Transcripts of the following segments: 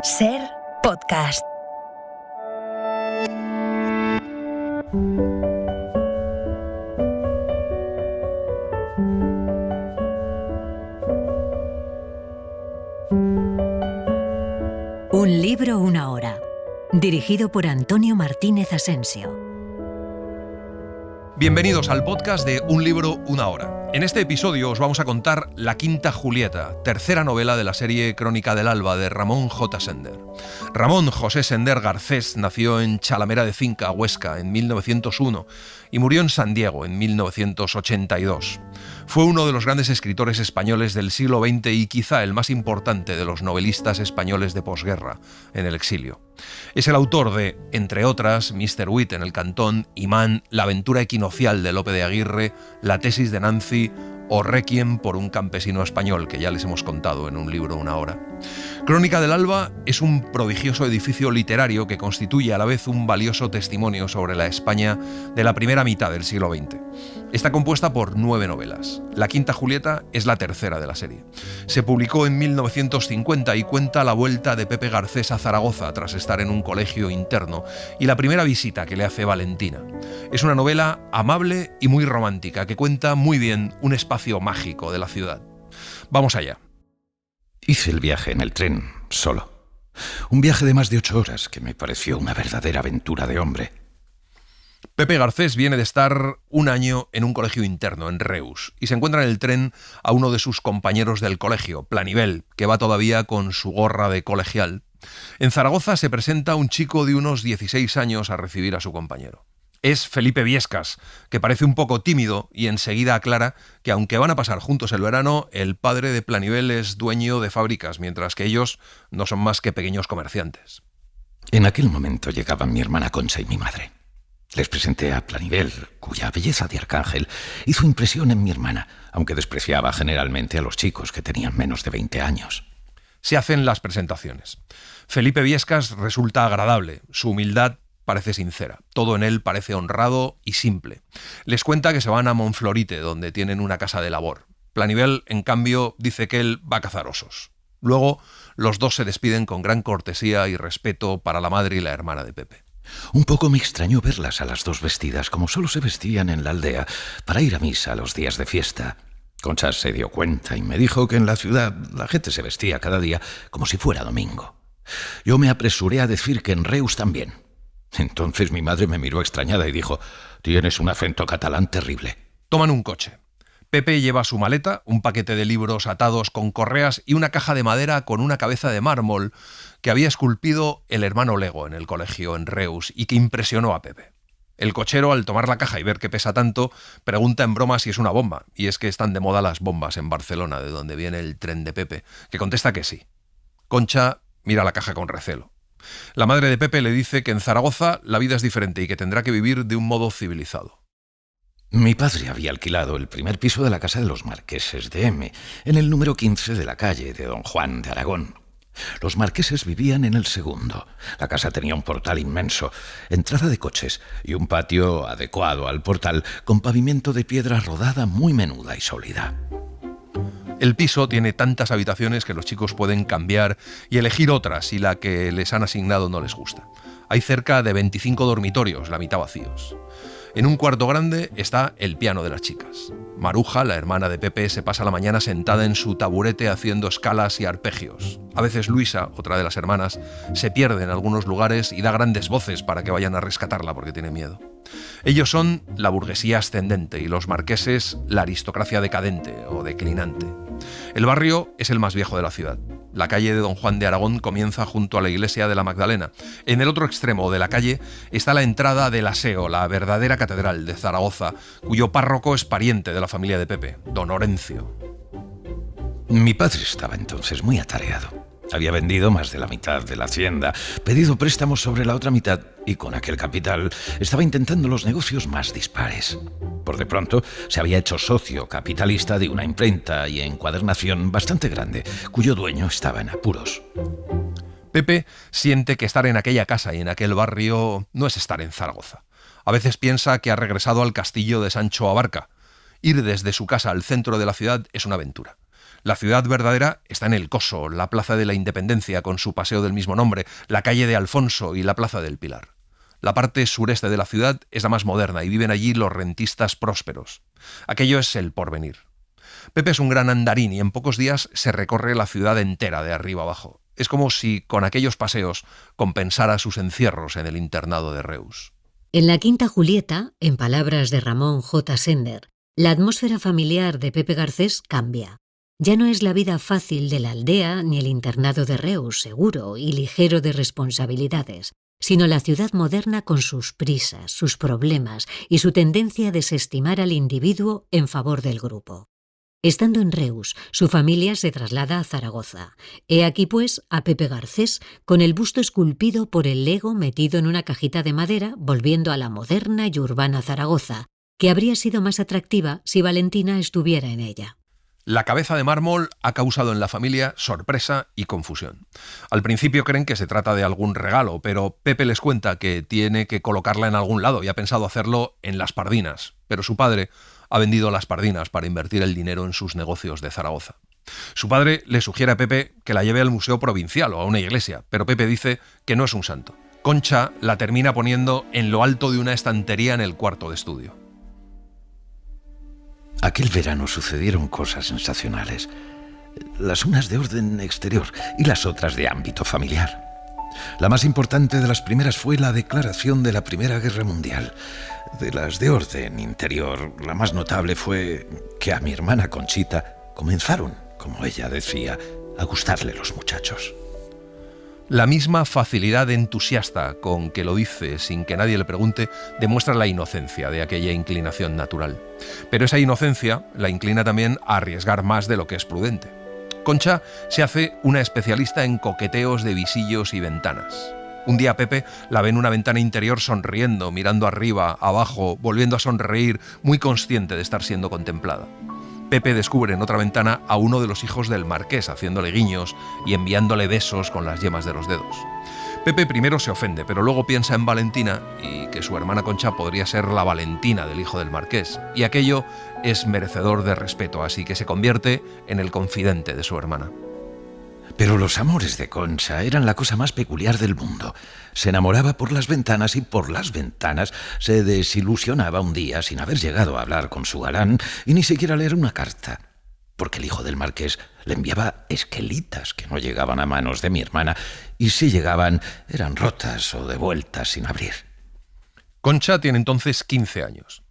Ser podcast. Un libro, una hora. Dirigido por Antonio Martínez Asensio. Bienvenidos al podcast de Un libro, una hora. En este episodio os vamos a contar La Quinta Julieta, tercera novela de la serie Crónica del Alba de Ramón J. Sender. Ramón José Sender Garcés nació en Chalamera de Cinca, Huesca, en 1901 y murió en San Diego en 1982. Fue uno de los grandes escritores españoles del siglo XX y quizá el más importante de los novelistas españoles de posguerra, en el exilio. Es el autor de, entre otras, Mr. Witt en el Cantón, Imán, La aventura equinocial de Lope de Aguirre, La tesis de Nancy o Requiem por un campesino español, que ya les hemos contado en Un libro, una hora. Crónica del Alba es un prodigioso edificio literario que constituye a la vez un valioso testimonio sobre la España de la primera mitad del siglo XX. Está compuesta por 9 novelas. La Quinta Julieta es la tercera de la serie. Se publicó en 1950 y cuenta la vuelta de Pepe Garcés a Zaragoza tras estar en un colegio interno y la primera visita que le hace Valentina. Es una novela amable y muy romántica que cuenta muy bien un espacio mágico de la ciudad. Vamos allá. Hice el viaje en el tren, solo. Un viaje de más de 8 horas que me pareció una verdadera aventura de hombre. Pepe Garcés viene de estar un año en un colegio interno, en Reus, y se encuentra en el tren a uno de sus compañeros del colegio, Planivel, que va todavía con su gorra de colegial. En Zaragoza se presenta un chico de unos 16 años a recibir a su compañero. Es Felipe Viescas, que parece un poco tímido y enseguida aclara que aunque van a pasar juntos el verano, el padre de Planivel es dueño de fábricas, mientras que ellos no son más que pequeños comerciantes. En aquel momento llegaban mi hermana Concha y mi madre. Les presenté a Planivel, cuya belleza de arcángel hizo impresión en mi hermana, aunque despreciaba generalmente a los chicos que tenían menos de 20 años. Se hacen las presentaciones. Felipe Viescas resulta agradable, su humildad parece sincera, todo en él parece honrado y simple. Les cuenta que se van a Monflorite, donde tienen una casa de labor. Planivel, en cambio, dice que él va a cazar osos. Luego, los dos se despiden con gran cortesía y respeto para la madre y la hermana de Pepe. Un poco me extrañó verlas a las dos vestidas como solo se vestían en la aldea para ir a misa los días de fiesta. Concha se dio cuenta y me dijo que en la ciudad la gente se vestía cada día como si fuera domingo. Yo me apresuré a decir que en Reus también. Entonces mi madre me miró extrañada y dijo: «Tienes un acento catalán terrible». Toman un coche. Pepe lleva su maleta, un paquete de libros atados con correas y una caja de madera con una cabeza de mármol que había esculpido el hermano Lego en el colegio en Reus y que impresionó a Pepe. El cochero, al tomar la caja y ver que pesa tanto, pregunta en broma si es una bomba, y es que están de moda las bombas en Barcelona, de donde viene el tren de Pepe, que contesta que sí. Concha mira la caja con recelo. La madre de Pepe le dice que en Zaragoza la vida es diferente y que tendrá que vivir de un modo civilizado. Mi padre había alquilado el primer piso de la casa de los marqueses de M, en el número 15 de la calle de Don Juan de Aragón. Los marqueses vivían en el segundo. La casa tenía un portal inmenso, entrada de coches y un patio adecuado al portal con pavimento de piedra rodada muy menuda y sólida. El piso tiene tantas habitaciones que los chicos pueden cambiar y elegir otras si la que les han asignado no les gusta. Hay cerca de 25 dormitorios, la mitad vacíos. En un cuarto grande está el piano de las chicas. Maruja, la hermana de Pepe, se pasa la mañana sentada en su taburete haciendo escalas y arpegios. A veces Luisa, otra de las hermanas, se pierde en algunos lugares y da grandes voces para que vayan a rescatarla porque tiene miedo. Ellos son la burguesía ascendente y los marqueses la aristocracia decadente o declinante. El barrio es el más viejo de la ciudad. La calle de Don Juan de Aragón comienza junto a la iglesia de la Magdalena. En el otro extremo de la calle está la entrada del Aseo, la verdadera catedral de Zaragoza, cuyo párroco es pariente de la familia de Pepe, don Orencio. Mi padre estaba entonces muy atareado. Había vendido más de la mitad de la hacienda, pedido préstamos sobre la otra mitad y con aquel capital estaba intentando los negocios más dispares. Por de pronto se había hecho socio capitalista de una imprenta y encuadernación bastante grande, cuyo dueño estaba en apuros. Pepe siente que estar en aquella casa y en aquel barrio no es estar en Zaragoza. A veces piensa que ha regresado al castillo de Sancho Abarca. Ir desde su casa al centro de la ciudad es una aventura. La ciudad verdadera está en el Coso, la Plaza de la Independencia con su paseo del mismo nombre, la calle de Alfonso y la Plaza del Pilar. La parte sureste de la ciudad es la más moderna y viven allí los rentistas prósperos. Aquello es el porvenir. Pepe es un gran andarín y en pocos días se recorre la ciudad entera de arriba abajo. Es como si con aquellos paseos compensara sus encierros en el internado de Reus. En la Quinta Julieta, en palabras de Ramón J. Sender, la atmósfera familiar de Pepe Garcés cambia. Ya no es la vida fácil de la aldea ni el internado de Reus, seguro y ligero de responsabilidades, sino la ciudad moderna con sus prisas, sus problemas y su tendencia a desestimar al individuo en favor del grupo. Estando en Reus, su familia se traslada a Zaragoza. He aquí, pues, a Pepe Garcés con el busto esculpido por el Lego metido en una cajita de madera, volviendo a la moderna y urbana Zaragoza, que habría sido más atractiva si Valentina estuviera en ella. La cabeza de mármol ha causado en la familia sorpresa y confusión. Al principio creen que se trata de algún regalo, pero Pepe les cuenta que tiene que colocarla en algún lado y ha pensado hacerlo en Las Pardinas, pero su padre ha vendido Las Pardinas para invertir el dinero en sus negocios de Zaragoza. Su padre le sugiere a Pepe que la lleve al Museo Provincial o a una iglesia, pero Pepe dice que no es un santo. Concha la termina poniendo en lo alto de una estantería en el cuarto de estudio. Aquel verano sucedieron cosas sensacionales, las unas de orden exterior y las otras de ámbito familiar. La más importante de las primeras fue la declaración de la Primera Guerra Mundial. De las de orden interior, la más notable fue que a mi hermana Conchita comenzaron, como ella decía, a gustarle los muchachos. La misma facilidad entusiasta con que lo dice sin que nadie le pregunte demuestra la inocencia de aquella inclinación natural. Pero esa inocencia la inclina también a arriesgar más de lo que es prudente. Concha se hace una especialista en coqueteos de visillos y ventanas. Un día Pepe la ve en una ventana interior sonriendo, mirando arriba, abajo, volviendo a sonreír, muy consciente de estar siendo contemplada. Pepe descubre en otra ventana a uno de los hijos del marqués haciéndole guiños y enviándole besos con las yemas de los dedos. Pepe primero se ofende, pero luego piensa en Valentina y que su hermana Concha podría ser la Valentina del hijo del marqués, y aquello es merecedor de respeto, así que se convierte en el confidente de su hermana. Pero los amores de Concha eran la cosa más peculiar del mundo. Se enamoraba por las ventanas y por las ventanas se desilusionaba un día sin haber llegado a hablar con su galán y ni siquiera leer una carta, porque el hijo del marqués le enviaba esquelitas que no llegaban a manos de mi hermana y si llegaban eran rotas o devueltas sin abrir. Concha tiene entonces 15 años.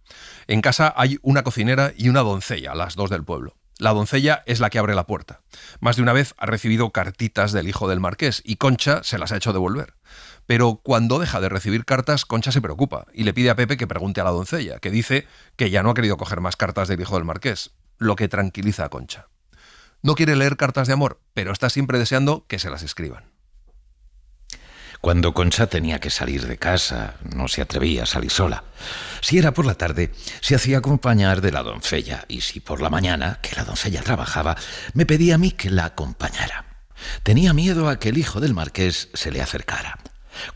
En casa hay una cocinera y una doncella, las dos del pueblo. La doncella es la que abre la puerta. Más de una vez ha recibido cartitas del hijo del marqués y Concha se las ha hecho devolver. Pero cuando deja de recibir cartas, Concha se preocupa y le pide a Pepe que pregunte a la doncella, que dice que ya no ha querido coger más cartas del hijo del marqués, lo que tranquiliza a Concha. No quiere leer cartas de amor, pero está siempre deseando que se las escriban. Cuando Concha tenía que salir de casa, no se atrevía a salir sola. Si era por la tarde, se hacía acompañar de la doncella, y si por la mañana, que la doncella trabajaba, me pedía a mí que la acompañara. Tenía miedo a que el hijo del marqués se le acercara.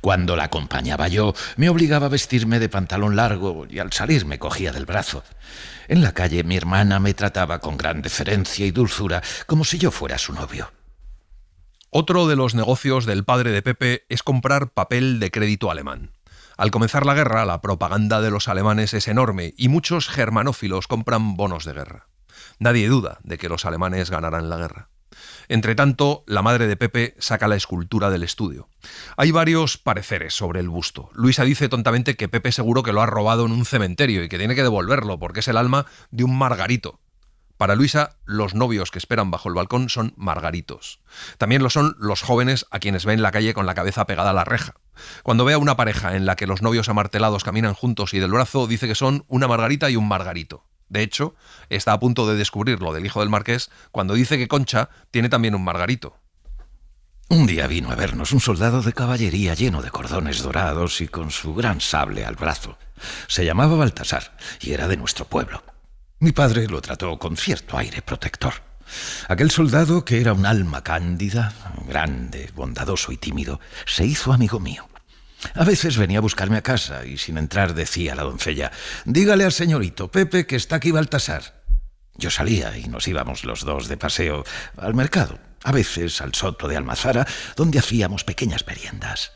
Cuando la acompañaba yo, me obligaba a vestirme de pantalón largo y al salir me cogía del brazo. En la calle mi hermana me trataba con gran deferencia y dulzura, como si yo fuera su novio. Otro de los negocios del padre de Pepe es comprar papel de crédito alemán. Al comenzar la guerra, la propaganda de los alemanes es enorme y muchos germanófilos compran bonos de guerra. Nadie duda de que los alemanes ganarán la guerra. Entretanto, la madre de Pepe saca la escultura del estudio. Hay varios pareceres sobre el busto. Luisa dice tontamente que Pepe seguro que lo ha robado en un cementerio y que tiene que devolverlo porque es el alma de un margarito. Para Luisa, los novios que esperan bajo el balcón son margaritos. También lo son los jóvenes a quienes ve en la calle con la cabeza pegada a la reja. Cuando ve a una pareja en la que los novios amartelados caminan juntos y del brazo, dice que son una margarita y un margarito. De hecho, está a punto de descubrir lo del hijo del marqués cuando dice que Concha tiene también un margarito. Un día vino a vernos un soldado de caballería lleno de cordones dorados y con su gran sable al brazo. Se llamaba Baltasar y era de nuestro pueblo. Mi padre lo trató con cierto aire protector. Aquel soldado, que era un alma cándida, grande, bondadoso y tímido, se hizo amigo mío. A veces venía a buscarme a casa y sin entrar decía a la doncella: «Dígale al señorito Pepe que está aquí Baltasar». Yo salía y nos íbamos los dos de paseo al mercado, a veces al soto de Almazara, donde hacíamos pequeñas meriendas.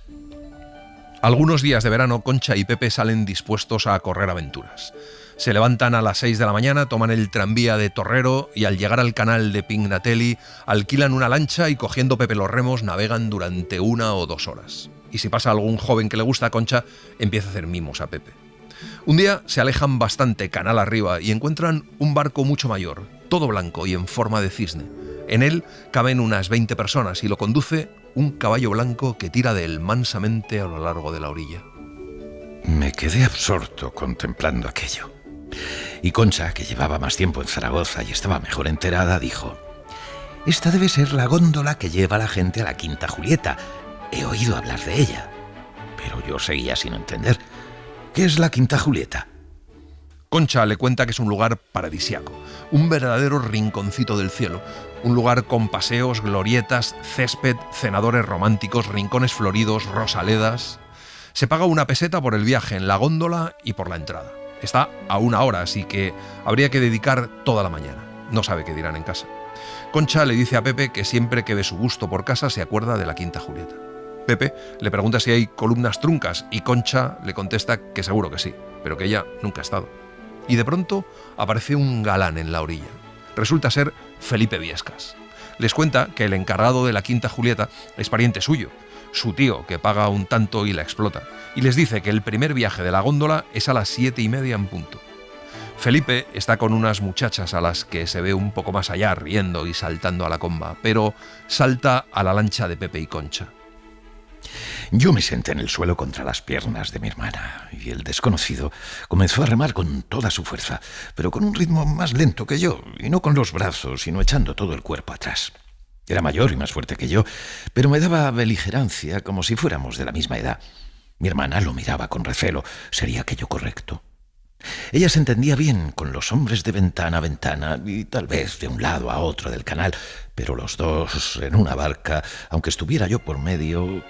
Algunos días de verano, Concha y Pepe salen dispuestos a correr aventuras. Se levantan a las 6 de la mañana, toman el tranvía de Torrero y al llegar al canal de Pignatelli alquilan una lancha y cogiendo Pepe los remos navegan durante 1 o 2 horas. Y si pasa algún joven que le gusta a Concha, empieza a hacer mimos a Pepe. Un día se alejan bastante canal arriba y encuentran un barco mucho mayor, todo blanco y en forma de cisne. En él caben unas 20 personas y lo conduce un caballo blanco que tira de él mansamente a lo largo de la orilla. Me quedé absorto contemplando aquello. Y Concha, que llevaba más tiempo en Zaragoza y estaba mejor enterada, dijo: «Esta debe ser la góndola que lleva a la gente a la Quinta Julieta. He oído hablar de ella». Pero yo seguía sin entender. ¿Qué es la Quinta Julieta? Concha le cuenta que es un lugar paradisiaco, un verdadero rinconcito del cielo, un lugar con paseos, glorietas, césped, cenadores románticos, rincones floridos, rosaledas. Se paga 1 peseta por el viaje en la góndola y por la entrada. Está a 1 hora, así que habría que dedicar toda la mañana. No sabe qué dirán en casa. Concha le dice a Pepe que siempre que ve su gusto por casa se acuerda de la Quinta Julieta. Pepe le pregunta si hay columnas truncas y Concha le contesta que seguro que sí, pero que ella nunca ha estado. Y de pronto aparece un galán en la orilla. Resulta ser Felipe Viescas. Les cuenta que el encargado de la Quinta Julieta es pariente suyo, su tío, que paga un tanto y la explota, y les dice que el primer viaje de la góndola es a las 7:30 en punto. Felipe está con unas muchachas a las que se ve un poco más allá riendo y saltando a la comba, pero salta a la lancha de Pepe y Concha. Yo me senté en el suelo contra las piernas de mi hermana y el desconocido comenzó a remar con toda su fuerza, pero con un ritmo más lento que yo, y no con los brazos, sino echando todo el cuerpo atrás. Era mayor y más fuerte que yo, pero me daba beligerancia como si fuéramos de la misma edad. Mi hermana lo miraba con recelo. ¿Sería aquello correcto? Ella se entendía bien con los hombres de ventana a ventana y tal vez de un lado a otro del canal, pero los dos en una barca, aunque estuviera yo por medio...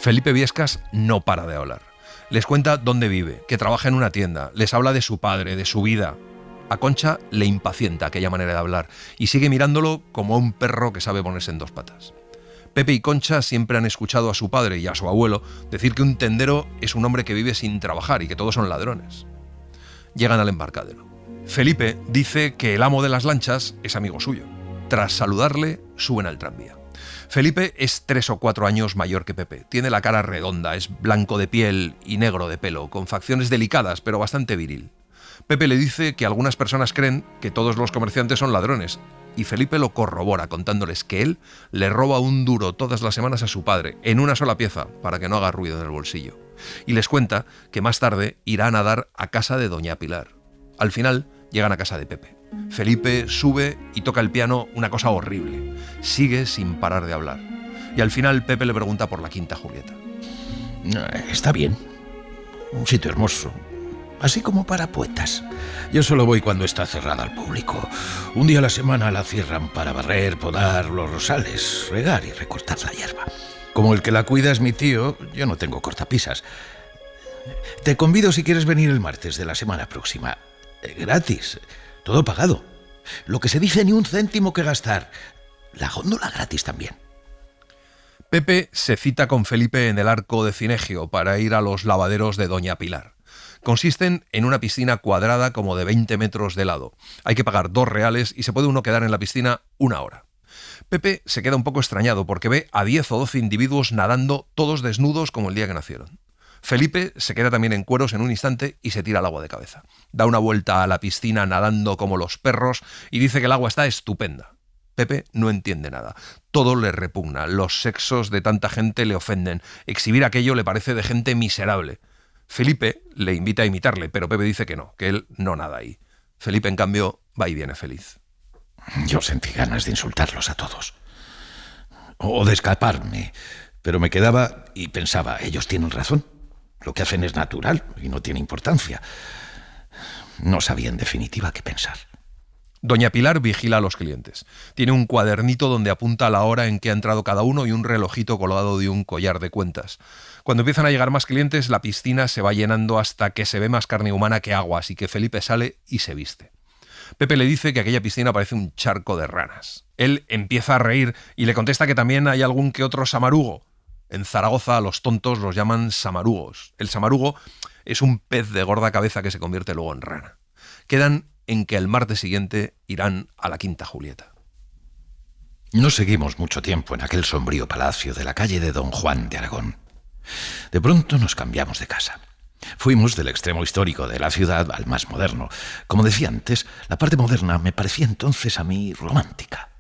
Felipe Viescas no para de hablar. Les cuenta dónde vive, que trabaja en una tienda, les habla de su padre, de su vida. A Concha le impacienta aquella manera de hablar y sigue mirándolo como a un perro que sabe ponerse en 2 patas. Pepe y Concha siempre han escuchado a su padre y a su abuelo decir que un tendero es un hombre que vive sin trabajar y que todos son ladrones. Llegan al embarcadero. Felipe dice que el amo de las lanchas es amigo suyo. Tras saludarle, suben al tranvía. Felipe es 3 o 4 años mayor que Pepe. Tiene la cara redonda, es blanco de piel y negro de pelo, con facciones delicadas pero bastante viril. Pepe le dice que algunas personas creen que todos los comerciantes son ladrones, y Felipe lo corrobora contándoles que él le roba un duro todas las semanas a su padre, en una sola pieza, para que no haga ruido en el bolsillo. Y les cuenta que más tarde irá a nadar a casa de doña Pilar. Al final llegan a casa de Pepe. Felipe sube y toca el piano, una cosa horrible. Sigue sin parar de hablar. Y al final Pepe le pregunta por la Quinta Julieta. Está bien. Un sitio hermoso. Así como para poetas. Yo solo voy cuando está cerrada al público. Un día a la semana la cierran para barrer, podar los rosales, regar y recortar la hierba. Como el que la cuida es mi tío, yo no tengo cortapisas. Te convido si quieres venir el martes de la semana próxima. Gratis. Todo pagado. Lo que se dice, ni un céntimo que gastar. La góndola gratis también. Pepe se cita con Felipe en el Arco de Cinegio para ir a los lavaderos de doña Pilar. Consisten en una piscina cuadrada como de 20 metros de lado. Hay que pagar 2 reales y se puede uno quedar en la piscina 1 hora. Pepe se queda un poco extrañado porque ve a 10 o 12 individuos nadando todos desnudos como el día que nacieron. Felipe se queda también en cueros en un instante y se tira al agua de cabeza. Da una vuelta a la piscina nadando como los perros y dice que el agua está estupenda. Pepe no entiende nada. Todo le repugna. Los sexos de tanta gente le ofenden. Exhibir aquello le parece de gente miserable. Felipe le invita a imitarle, pero Pepe dice que no, que él no nada ahí. Felipe, en cambio, va y viene feliz. Yo sentí ganas de insultarlos a todos. O de escaparme. Pero me quedaba y pensaba, ellos tienen razón. Lo que hacen es natural y no tiene importancia. No sabía en definitiva qué pensar. Doña Pilar vigila a los clientes. Tiene un cuadernito donde apunta la hora en que ha entrado cada uno y un relojito colgado de un collar de cuentas. Cuando empiezan a llegar más clientes, la piscina se va llenando hasta que se ve más carne humana que agua, así que Felipe sale y se viste. Pepe le dice que aquella piscina parece un charco de ranas. Él empieza a reír y le contesta que también hay algún que otro samarugo. En Zaragoza a los tontos los llaman samarugos. El samarugo es un pez de gorda cabeza que se convierte luego en rana. Quedan en que el martes siguiente irán a la Quinta Julieta. No seguimos mucho tiempo en aquel sombrío palacio de la calle de Don Juan de Aragón. De pronto nos cambiamos de casa. Fuimos del extremo histórico de la ciudad al más moderno. Como decía antes, la parte moderna me parecía entonces a mí romántica.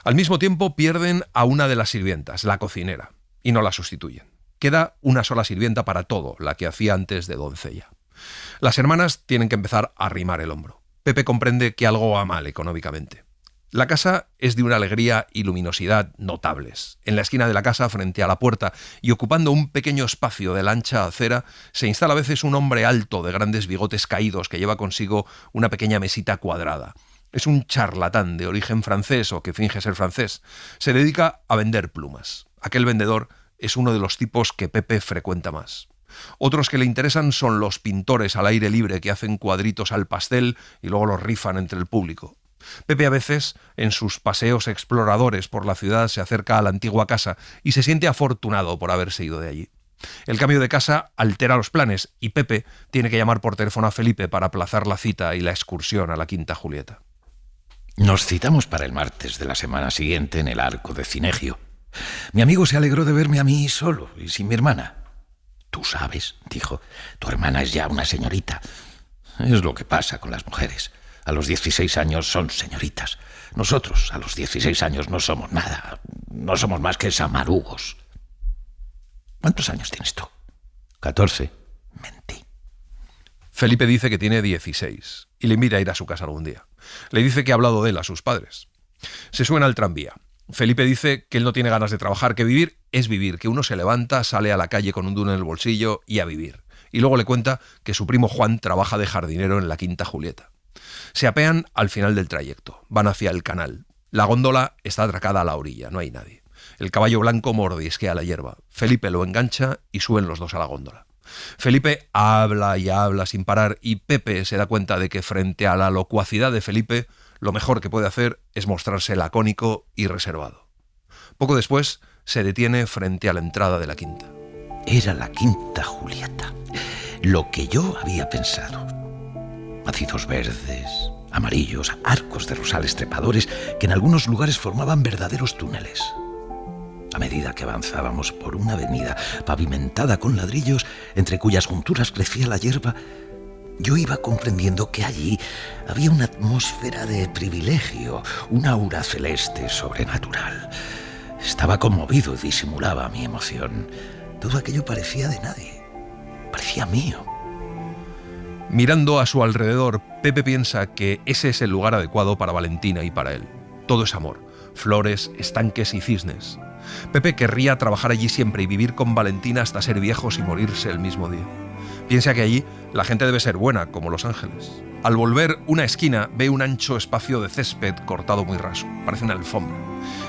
Al mismo tiempo pierden a una de las sirvientas, la cocinera, y no la sustituyen. Queda una sola sirvienta para todo, la que hacía antes de doncella. Las hermanas tienen que empezar a arrimar el hombro. Pepe comprende que algo va mal económicamente. La casa es de una alegría y luminosidad notables. En la esquina de la casa, frente a la puerta y ocupando un pequeño espacio de la ancha acera, se instala a veces un hombre alto de grandes bigotes caídos que lleva consigo una pequeña mesita cuadrada. Es un charlatán de origen francés o que finge ser francés. Se dedica a vender plumas. Aquel vendedor es uno de los tipos que Pepe frecuenta más. Otros que le interesan son los pintores al aire libre que hacen cuadritos al pastel y luego los rifan entre el público. Pepe a veces, en sus paseos exploradores por la ciudad, se acerca a la antigua casa y se siente afortunado por haberse ido de allí. El cambio de casa altera los planes y Pepe tiene que llamar por teléfono a Felipe para aplazar la cita y la excursión a la Quinta Julieta. Nos citamos para el martes de la semana siguiente en el Arco de Cinegio. Mi amigo se alegró de verme a mí solo y sin mi hermana. «Tú sabes», dijo, «tu hermana es ya una señorita». Es lo que pasa con las mujeres. A los 16 años son señoritas. Nosotros, a los 16 años, no somos nada. No somos más que samarugos. ¿Cuántos años tienes tú? 14. Mentí. Felipe dice que tiene 16 y le invita a ir a su casa algún día. Le dice que ha hablado de él a sus padres. Se suben al tranvía. Felipe dice que él no tiene ganas de trabajar, que vivir es vivir, que uno se levanta, sale a la calle con un duro en el bolsillo y a vivir. Y luego le cuenta que su primo Juan trabaja de jardinero en la Quinta Julieta. Se apean al final del trayecto. Van hacia el canal. La góndola está atracada a la orilla, no hay nadie. El caballo blanco mordisquea la hierba. Felipe lo engancha y suben los dos a la góndola. Felipe habla y habla sin parar y Pepe se da cuenta de que frente a la locuacidad de Felipe, lo mejor que puede hacer es mostrarse lacónico y reservado. Poco después se detiene frente a la entrada de la quinta. Era la Quinta Julieta. Lo que yo había pensado. Macizos verdes, amarillos, arcos de rosales trepadores que en algunos lugares formaban verdaderos túneles. A medida que avanzábamos por una avenida pavimentada con ladrillos, entre cuyas junturas crecía la hierba, yo iba comprendiendo que allí había una atmósfera de privilegio, un aura celeste sobrenatural. Estaba conmovido y disimulaba mi emoción. Todo aquello parecía de nadie, parecía mío. Mirando a su alrededor, Pepe piensa que ese es el lugar adecuado para Valentina y para él. Todo es amor, flores, estanques y cisnes. Pepe querría trabajar allí siempre y vivir con Valentina hasta ser viejos y morirse el mismo día. Piensa que allí la gente debe ser buena, como Los Ángeles. Al volver una esquina ve un ancho espacio de césped cortado muy raso, parece una alfombra.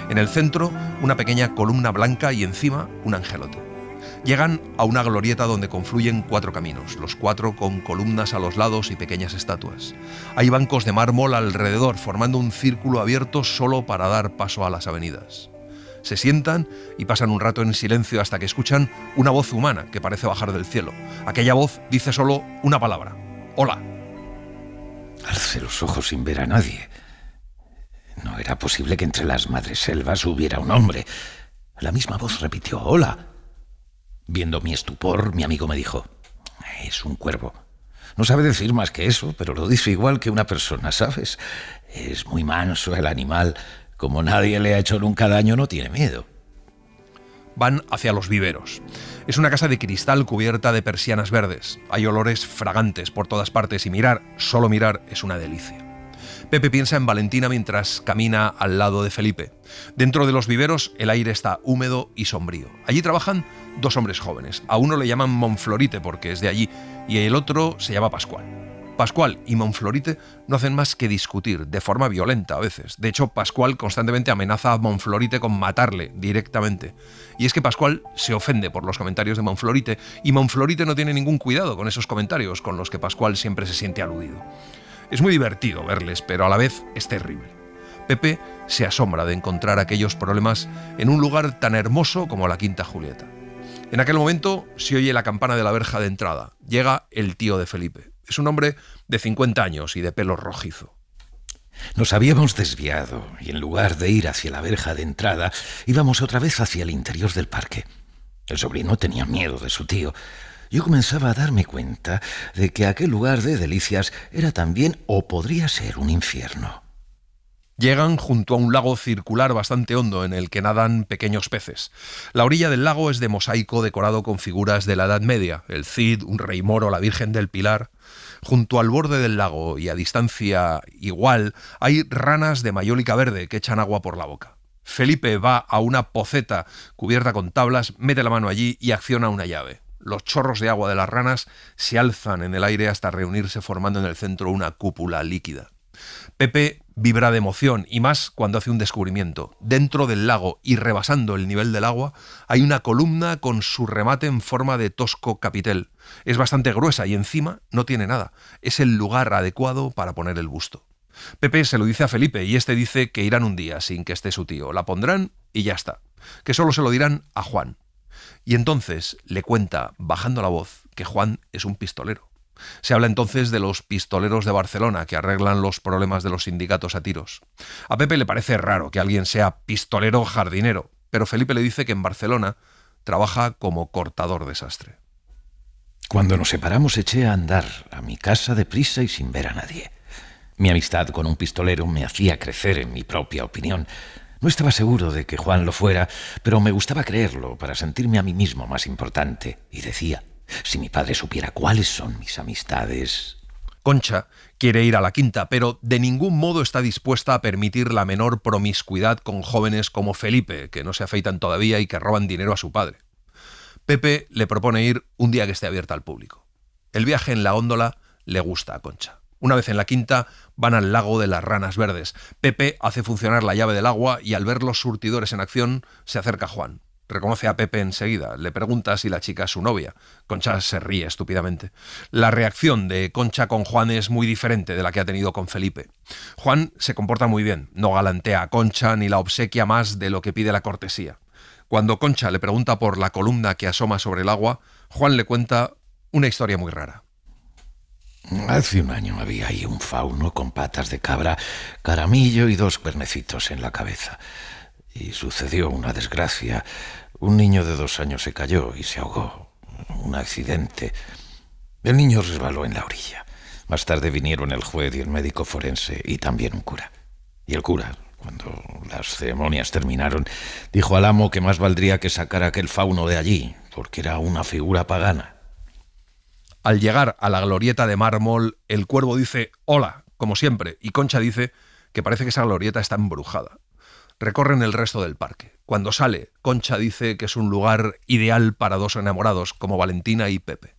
En el centro, una pequeña columna blanca y encima un angelote. Llegan a una glorieta donde confluyen 4 caminos, los 4 con columnas a los lados y pequeñas estatuas. Hay bancos de mármol alrededor, formando un círculo abierto solo para dar paso a las avenidas. Se sientan y pasan un rato en silencio hasta que escuchan una voz humana que parece bajar del cielo. Aquella voz dice solo una palabra: «Hola». Alcé los ojos sin ver a nadie. No era posible que entre las madreselvas hubiera un hombre. La misma voz repitió: «Hola». Viendo mi estupor, mi amigo me dijo: «Es un cuervo. No sabe decir más que eso, pero lo dice igual que una persona, ¿sabes? Es muy manso el animal. Como nadie le ha hecho nunca daño, no tiene miedo». Van hacia los viveros. Es una casa de cristal cubierta de persianas verdes. Hay olores fragantes por todas partes y mirar, solo mirar, es una delicia. Pepe piensa en Valentina mientras camina al lado de Felipe. Dentro de los viveros el aire está húmedo y sombrío. Allí trabajan 2 hombres jóvenes. A uno le llaman Monflorite porque es de allí y el otro se llama Pascual. Pascual y Monflorite no hacen más que discutir, de forma violenta a veces. De hecho, Pascual constantemente amenaza a Monflorite con matarle directamente. Y es que Pascual se ofende por los comentarios de Monflorite y Monflorite no tiene ningún cuidado con esos comentarios con los que Pascual siempre se siente aludido. Es muy divertido verles, pero a la vez es terrible. Pepe se asombra de encontrar aquellos problemas en un lugar tan hermoso como la Quinta Julieta. En aquel momento se oye la campana de la verja de entrada. Llega el tío de Felipe. Es un hombre de 50 años y de pelo rojizo. Nos habíamos desviado y en lugar de ir hacia la verja de entrada, íbamos otra vez hacia el interior del parque. El sobrino tenía miedo de su tío. Yo comenzaba a darme cuenta de que aquel lugar de delicias era también o podría ser un infierno. Llegan junto a un lago circular bastante hondo en el que nadan pequeños peces. La orilla del lago es de mosaico decorado con figuras de la Edad Media, el Cid, un rey moro, la Virgen del Pilar. Junto al borde del lago y a distancia igual hay ranas de mayólica verde que echan agua por la boca. Felipe va a una poceta cubierta con tablas, mete la mano allí y acciona una llave. Los chorros de agua de las ranas se alzan en el aire hasta reunirse formando en el centro una cúpula líquida. Pepe vibra de emoción y más cuando hace un descubrimiento. Dentro del lago y rebasando el nivel del agua hay una columna con su remate en forma de tosco capitel. Es bastante gruesa y encima no tiene nada. Es el lugar adecuado para poner el busto. Pepe se lo dice a Felipe y este dice que irán un día sin que esté su tío. La pondrán y ya está. Que solo se lo dirán a Juan. Y entonces le cuenta, bajando la voz, que Juan es un pistolero. Se habla entonces de los pistoleros de Barcelona que arreglan los problemas de los sindicatos a tiros. A Pepe le parece raro que alguien sea pistolero jardinero, pero Felipe le dice que en Barcelona trabaja como cortador de sastre. Cuando nos separamos eché a andar a mi casa deprisa y sin ver a nadie. Mi amistad con un pistolero me hacía crecer en mi propia opinión. No estaba seguro de que Juan lo fuera, pero me gustaba creerlo para sentirme a mí mismo más importante. Y decía, si mi padre supiera cuáles son mis amistades... Concha quiere ir a la Quinta, pero de ningún modo está dispuesta a permitir la menor promiscuidad con jóvenes como Felipe, que no se afeitan todavía y que roban dinero a su padre. Pepe le propone ir un día que esté abierta al público. El viaje en la góndola le gusta a Concha. Una vez en la Quinta, van al lago de las Ranas Verdes. Pepe hace funcionar la llave del agua y al ver los surtidores en acción, se acerca a Juan. Reconoce a Pepe enseguida. Le pregunta si la chica es su novia. Concha se ríe estúpidamente. La reacción de Concha con Juan es muy diferente de la que ha tenido con Felipe. Juan se comporta muy bien. No galantea a Concha ni la obsequia más de lo que pide la cortesía. Cuando Concha le pregunta por la columna que asoma sobre el agua, Juan le cuenta una historia muy rara. Hace un año había ahí un fauno con patas de cabra, caramillo y 2 cuernecitos en la cabeza. Y sucedió una desgracia. Un niño de 2 años se cayó y se ahogó. Un accidente. El niño resbaló en la orilla. Más tarde vinieron el juez y el médico forense y también un cura. Y el cura, cuando las ceremonias terminaron, dijo al amo que más valdría que sacara aquel fauno de allí, porque era una figura pagana. Al llegar a la glorieta de mármol, el cuervo dice «hola», como siempre, y Concha dice que parece que esa glorieta está embrujada. Recorren el resto del parque. Cuando sale, Concha dice que es un lugar ideal para 2 enamorados, como Valentina y Pepe.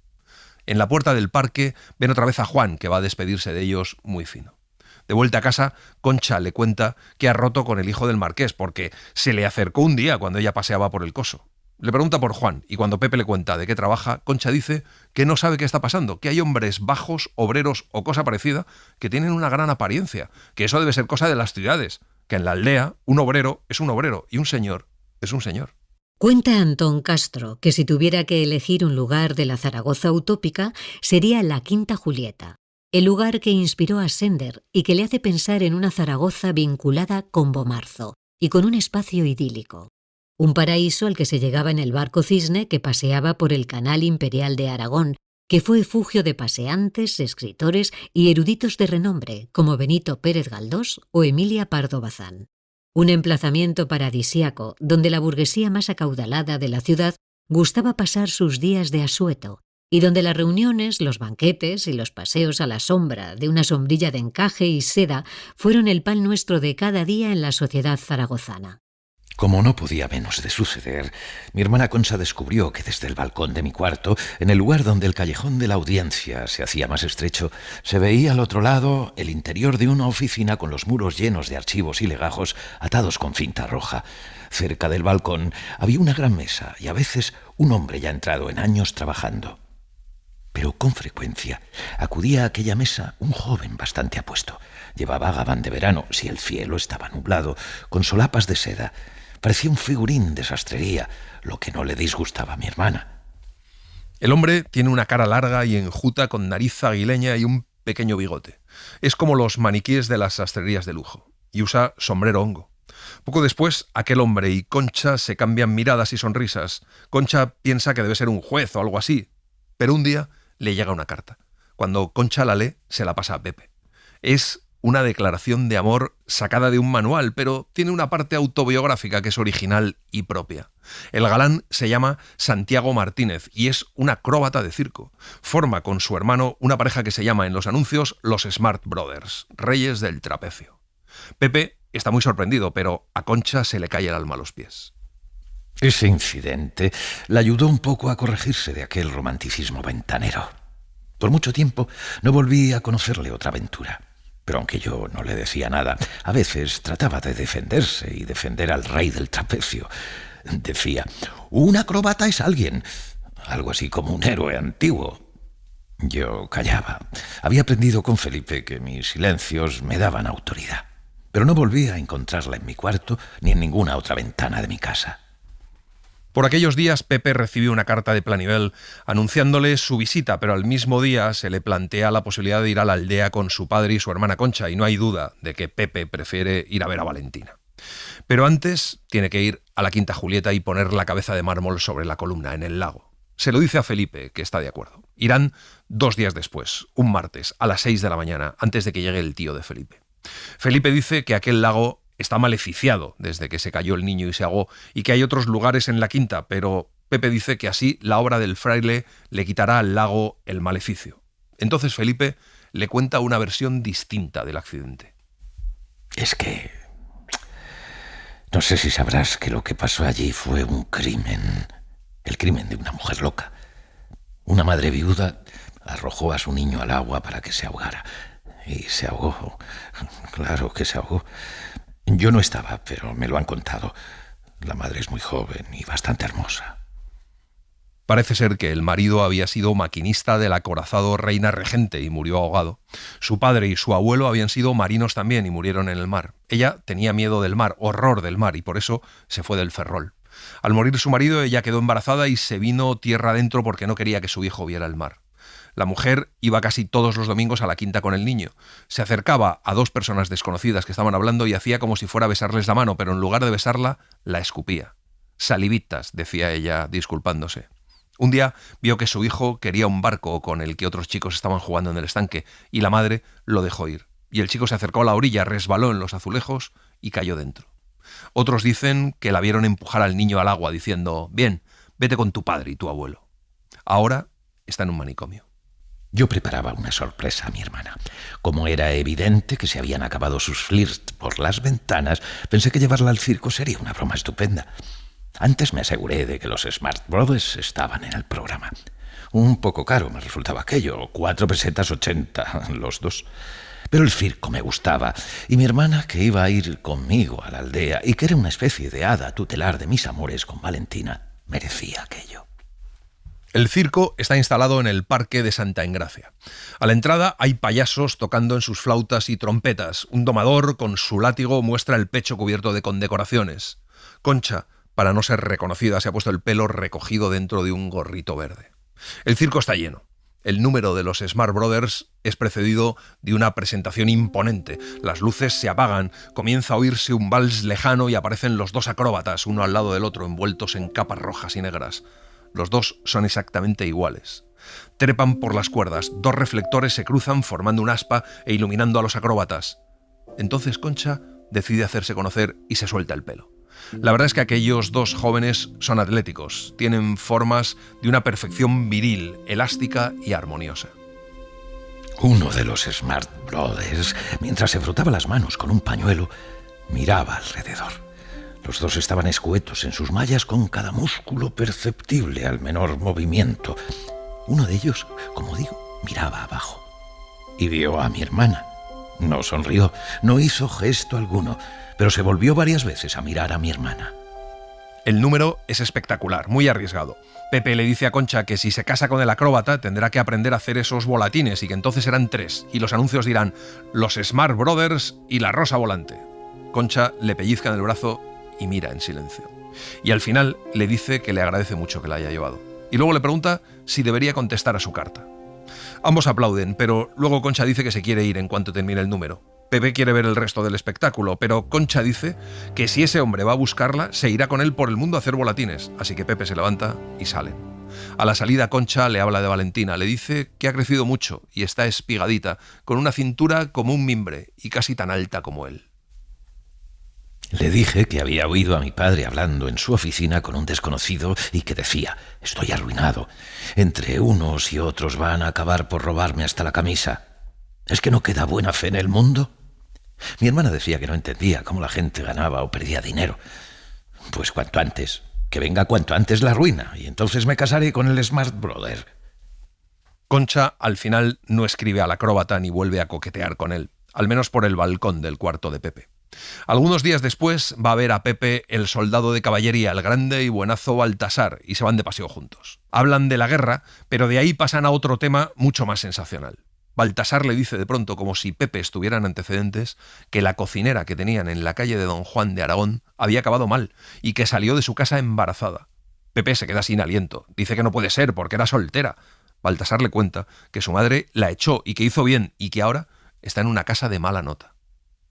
En la puerta del parque ven otra vez a Juan, que va a despedirse de ellos muy fino. De vuelta a casa, Concha le cuenta que ha roto con el hijo del marqués, porque se le acercó un día cuando ella paseaba por el Coso. Le pregunta por Juan, y cuando Pepe le cuenta de qué trabaja, Concha dice que no sabe qué está pasando, que hay hombres bajos, obreros o cosa parecida, que tienen una gran apariencia, que eso debe ser cosa de las ciudades, que en la aldea un obrero es un obrero y un señor es un señor. Cuenta Antón Castro que si tuviera que elegir un lugar de la Zaragoza utópica, sería la Quinta Julieta, el lugar que inspiró a Sender y que le hace pensar en una Zaragoza vinculada con Bomarzo y con un espacio idílico. Un paraíso al que se llegaba en el barco Cisne que paseaba por el Canal Imperial de Aragón, que fue efugio de paseantes, escritores y eruditos de renombre como Benito Pérez Galdós o Emilia Pardo Bazán. Un emplazamiento paradisíaco donde la burguesía más acaudalada de la ciudad gustaba pasar sus días de asueto y donde las reuniones, los banquetes y los paseos a la sombra de una sombrilla de encaje y seda fueron el pan nuestro de cada día en la sociedad zaragozana. Como no podía menos de suceder, mi hermana Concha descubrió que desde el balcón de mi cuarto, en el lugar donde el callejón de la audiencia se hacía más estrecho, se veía al otro lado el interior de una oficina con los muros llenos de archivos y legajos atados con cinta roja. Cerca del balcón había una gran mesa y a veces un hombre ya entrado en años trabajando. Pero con frecuencia acudía a aquella mesa un joven bastante apuesto. Llevaba gabán de verano, si el cielo estaba nublado, con solapas de seda. Parecía un figurín de sastrería, lo que no le disgustaba a mi hermana. El hombre tiene una cara larga y enjuta con nariz aguileña y un pequeño bigote. Es como los maniquíes de las sastrerías de lujo. Y usa sombrero hongo. Poco después, aquel hombre y Concha se cambian miradas y sonrisas. Concha piensa que debe ser un juez o algo así. Pero un día le llega una carta. Cuando Concha la lee, se la pasa a Pepe. Es una declaración de amor sacada de un manual, pero tiene una parte autobiográfica que es original y propia. El galán se llama Santiago Martínez y es un acróbata de circo. Forma con su hermano una pareja que se llama en los anuncios los Smart Brothers, reyes del trapecio. Pepe está muy sorprendido, pero a Concha se le cae el alma a los pies. Ese incidente la ayudó un poco a corregirse de aquel romanticismo ventanero. Por mucho tiempo no volví a conocerle otra aventura. Pero aunque yo no le decía nada, a veces trataba de defenderse y defender al rey del trapecio. Decía, un acróbata es alguien, algo así como un héroe antiguo. Yo callaba. Había aprendido con Felipe que mis silencios me daban autoridad. Pero no volví a encontrarla en mi cuarto ni en ninguna otra ventana de mi casa. Por aquellos días Pepe recibió una carta de Planivel anunciándole su visita, pero al mismo día se le plantea la posibilidad de ir a la aldea con su padre y su hermana Concha, y no hay duda de que Pepe prefiere ir a ver a Valentina. Pero antes tiene que ir a la Quinta Julieta y poner la cabeza de mármol sobre la columna en el lago. Se lo dice a Felipe, que está de acuerdo. Irán 2 días después, un martes, a las 6 de la mañana, antes de que llegue el tío de Felipe. Felipe dice que aquel lago está maleficiado desde que se cayó el niño y se ahogó, y que hay otros lugares en la quinta, pero Pepe dice que así la obra del fraile le quitará al lago el maleficio. Entonces Felipe le cuenta una versión distinta del accidente. Es que no sé si sabrás que lo que pasó allí fue un crimen, el crimen de una mujer loca. Una madre viuda arrojó a su niño al agua para que se ahogara, y se ahogó, claro que se ahogó. Yo no estaba, pero me lo han contado. La madre es muy joven y bastante hermosa. Parece ser que el marido había sido maquinista del acorazado Reina Regente y murió ahogado. Su padre y su abuelo habían sido marinos también y murieron en el mar. Ella tenía miedo del mar, horror del mar, y por eso se fue del Ferrol. Al morir su marido, ella quedó embarazada y se vino tierra adentro porque no quería que su hijo viera el mar. La mujer iba casi todos los domingos a la quinta con el niño. Se acercaba a 2 personas desconocidas que estaban hablando y hacía como si fuera a besarles la mano, pero en lugar de besarla, la escupía. Salivitas, decía ella, disculpándose. Un día vio que su hijo quería un barco con el que otros chicos estaban jugando en el estanque, y la madre lo dejó ir. Y el chico se acercó a la orilla, resbaló en los azulejos y cayó dentro. Otros dicen que la vieron empujar al niño al agua, diciendo, «Bien, vete con tu padre y tu abuelo». Ahora está en un manicomio. Yo preparaba una sorpresa a mi hermana. Como era evidente que se habían acabado sus flirts por las ventanas, pensé que llevarla al circo sería una broma estupenda. Antes me aseguré de que los Smart Brothers estaban en el programa. Un poco caro me resultaba aquello, 4 pesetas 80 los 2. Pero el circo me gustaba, y mi hermana, que iba a ir conmigo a la aldea y que era una especie de hada tutelar de mis amores con Valentina, merecía aquello. El circo está instalado en el Parque de Santa Engracia. A la entrada hay payasos tocando en sus flautas y trompetas. Un domador con su látigo muestra el pecho cubierto de condecoraciones. Concha, para no ser reconocida, se ha puesto el pelo recogido dentro de un gorrito verde. El circo está lleno. El número de los Smart Brothers es precedido de una presentación imponente. Las luces se apagan, comienza a oírse un vals lejano y aparecen los 2 acróbatas, uno al lado del otro, envueltos en capas rojas y negras. Los 2 son exactamente iguales. Trepan por las cuerdas, 2 reflectores se cruzan formando un aspa e iluminando a los acróbatas. Entonces Concha decide hacerse conocer y se suelta el pelo. La verdad es que aquellos 2 jóvenes son atléticos, tienen formas de una perfección viril, elástica y armoniosa. Uno de los Smart Brothers, mientras se frotaba las manos con un pañuelo, miraba alrededor. Los 2 estaban escuetos en sus mallas con cada músculo perceptible al menor movimiento. Uno de ellos, como digo, miraba abajo y vio a mi hermana. No sonrió, no hizo gesto alguno, pero se volvió varias veces a mirar a mi hermana. El número es espectacular, muy arriesgado. Pepe le dice a Concha que si se casa con el acróbata tendrá que aprender a hacer esos volatines y que entonces serán 3 y los anuncios dirán los Smart Brothers y la Rosa Volante. Concha le pellizca en el brazo y mira en silencio. Y al final le dice que le agradece mucho que la haya llevado. Y luego le pregunta si debería contestar a su carta. Ambos aplauden, pero luego Concha dice que se quiere ir en cuanto termine el número. Pepe quiere ver el resto del espectáculo, pero Concha dice que si ese hombre va a buscarla, se irá con él por el mundo a hacer volatines. Así que Pepe se levanta y salen. A la salida, Concha le habla de Valentina, le dice que ha crecido mucho y está espigadita, con una cintura como un mimbre y casi tan alta como él. Le dije que había oído a mi padre hablando en su oficina con un desconocido y que decía: estoy arruinado. Entre unos y otros van a acabar por robarme hasta la camisa. ¿Es que no queda buena fe en el mundo? Mi hermana decía que no entendía cómo la gente ganaba o perdía dinero. Pues cuanto antes, que venga cuanto antes la ruina, y entonces me casaré con el Smart Brother. Concha al final no escribe al acróbata ni vuelve a coquetear con él, al menos por el balcón del cuarto de Pepe. Algunos días después va a ver a Pepe el soldado de caballería, el grande y buenazo Baltasar, y se van de paseo juntos. Hablan de la guerra, pero de ahí pasan a otro tema mucho más sensacional. Baltasar le dice de pronto, como si Pepe estuviera en antecedentes, que la cocinera que tenían en la calle de Don Juan de Aragón había acabado mal y que salió de su casa embarazada. Pepe se queda sin aliento. Dice que no puede ser porque era soltera. Baltasar le cuenta que su madre la echó y que hizo bien y que ahora está en una casa de mala nota.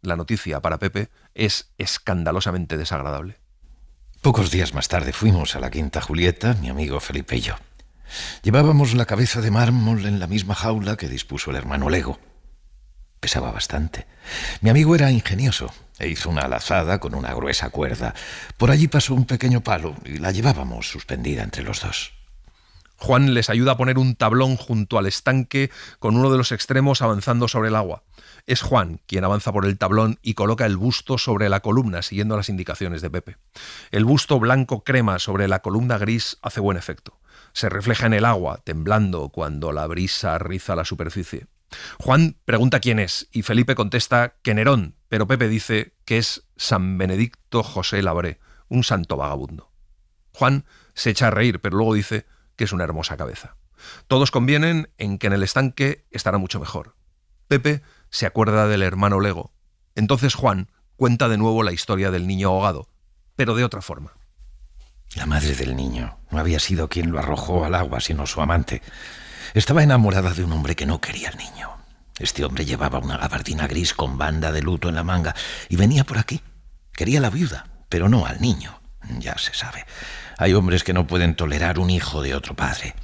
La noticia para Pepe es escandalosamente desagradable. Pocos días más tarde fuimos a la Quinta Julieta, mi amigo Felipe y yo. Llevábamos la cabeza de mármol en la misma jaula que dispuso el hermano Lego. Pesaba bastante. Mi amigo era ingenioso e hizo una lazada con una gruesa cuerda. Por allí pasó un pequeño palo y la llevábamos suspendida entre los dos. Juan les ayuda a poner un tablón junto al estanque con uno de los extremos avanzando sobre el agua. Es Juan quien avanza por el tablón y coloca el busto sobre la columna, siguiendo las indicaciones de Pepe. El busto blanco crema sobre la columna gris hace buen efecto. Se refleja en el agua, temblando cuando la brisa riza la superficie. Juan pregunta quién es y Felipe contesta que Nerón, pero Pepe dice que es San Benedicto José Labré, un santo vagabundo. Juan se echa a reír, pero luego dice que es una hermosa cabeza. Todos convienen en que en el estanque estará mucho mejor. Pepe se acuerda del hermano Lego. Entonces Juan cuenta de nuevo la historia del niño ahogado, pero de otra forma. La madre del niño no había sido quien lo arrojó al agua, sino su amante. Estaba enamorada de un hombre que no quería al niño. Este hombre llevaba una gabardina gris con banda de luto en la manga y venía por aquí. Quería a la viuda, pero no al niño. Ya se sabe. Hay hombres que no pueden tolerar un hijo de otro padre.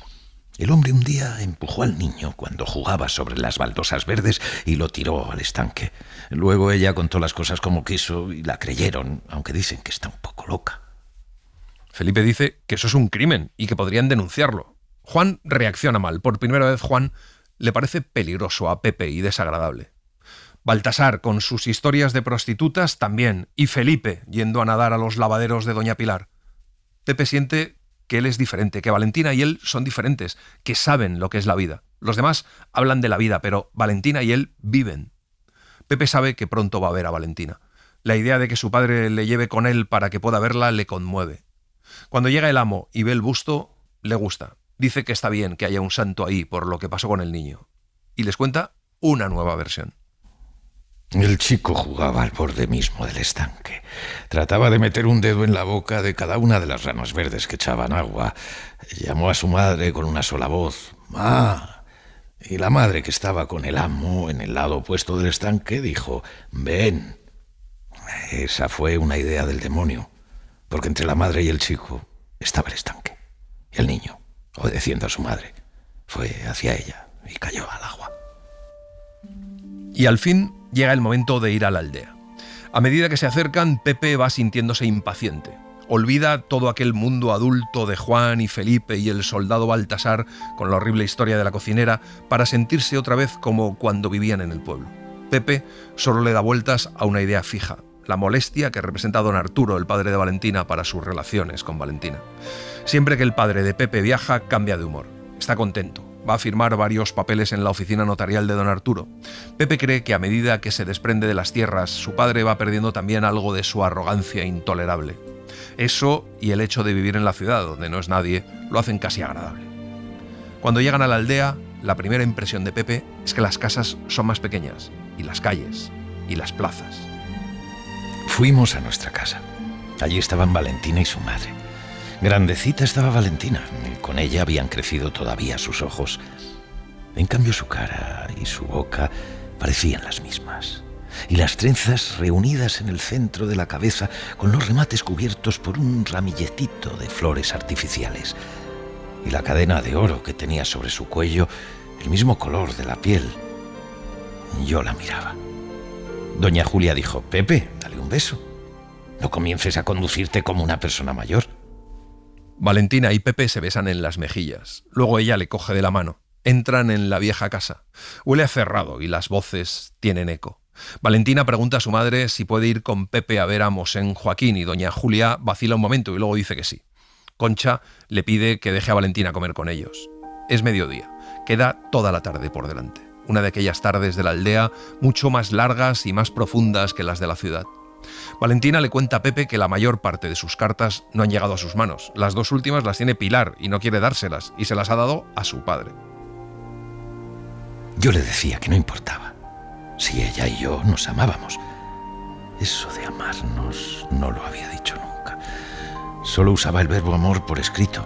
El hombre un día empujó al niño cuando jugaba sobre las baldosas verdes y lo tiró al estanque. Luego ella contó las cosas como quiso y la creyeron, aunque dicen que está un poco loca. Felipe dice que eso es un crimen y que podrían denunciarlo. Juan reacciona mal. Por primera vez Juan le parece peligroso a Pepe y desagradable. Baltasar con sus historias de prostitutas también, y Felipe yendo a nadar a los lavaderos de Doña Pilar. Pepe siente que él es diferente, que Valentina y él son diferentes, que saben lo que es la vida. Los demás hablan de la vida, pero Valentina y él viven. Pepe sabe que pronto va a ver a Valentina. La idea de que su padre le lleve con él para que pueda verla le conmueve. Cuando llega el amo y ve el busto, le gusta. Dice que está bien que haya un santo ahí por lo que pasó con el niño. Y les cuenta una nueva versión. El chico jugaba al borde mismo del estanque. Trataba de meter un dedo en la boca de cada una de las ramas verdes que echaban agua. Llamó a su madre con una sola voz: ¡Ma! Y la madre, que estaba con el amo en el lado opuesto del estanque, dijo: ¡Ven! Esa fue una idea del demonio, porque entre la madre y el chico estaba el estanque. Y el niño, obedeciendo a su madre, fue hacia ella y cayó al agua. Y al fin llega el momento de ir a la aldea. A medida que se acercan, Pepe va sintiéndose impaciente. Olvida todo aquel mundo adulto de Juan y Felipe y el soldado Baltasar con la horrible historia de la cocinera para sentirse otra vez como cuando vivían en el pueblo. Pepe solo le da vueltas a una idea fija: la molestia que representa don Arturo, el padre de Valentina, para sus relaciones con Valentina. Siempre que el padre de Pepe viaja, cambia de humor. Está contento. Va a firmar varios papeles en la oficina notarial de don Arturo. Pepe cree que a medida que se desprende de las tierras, su padre va perdiendo también algo de su arrogancia intolerable. Eso y el hecho de vivir en la ciudad, donde no es nadie, lo hacen casi agradable. Cuando llegan a la aldea, la primera impresión de Pepe es que las casas son más pequeñas, y las calles, y las plazas. Fuimos a nuestra casa. Allí estaban Valentina y su madre. Grandecita estaba Valentina, y con ella habían crecido todavía sus ojos. En cambio, su cara y su boca parecían las mismas. Y las trenzas reunidas en el centro de la cabeza, con los remates cubiertos por un ramilletito de flores artificiales. Y la cadena de oro que tenía sobre su cuello, el mismo color de la piel. Yo la miraba. Doña Julia dijo: Pepe, dale un beso. No comiences a conducirte como una persona mayor. Valentina y Pepe se besan en las mejillas. Luego ella le coge de la mano. Entran en la vieja casa. Huele a cerrado y las voces tienen eco. Valentina pregunta a su madre si puede ir con Pepe a ver a Mosén Joaquín y doña Julia vacila un momento y luego dice que sí. Concha le pide que deje a Valentina comer con ellos. Es mediodía. Queda toda la tarde por delante. Una de aquellas tardes de la aldea mucho más largas y más profundas que las de la ciudad. Valentina le cuenta a Pepe que la mayor parte de sus cartas no han llegado a sus manos. Las 2 últimas las tiene Pilar y no quiere dárselas, y se las ha dado a su padre. Yo le decía que no importaba, si ella y yo nos amábamos. Eso de amarnos no lo había dicho nunca. Solo usaba el verbo amor por escrito,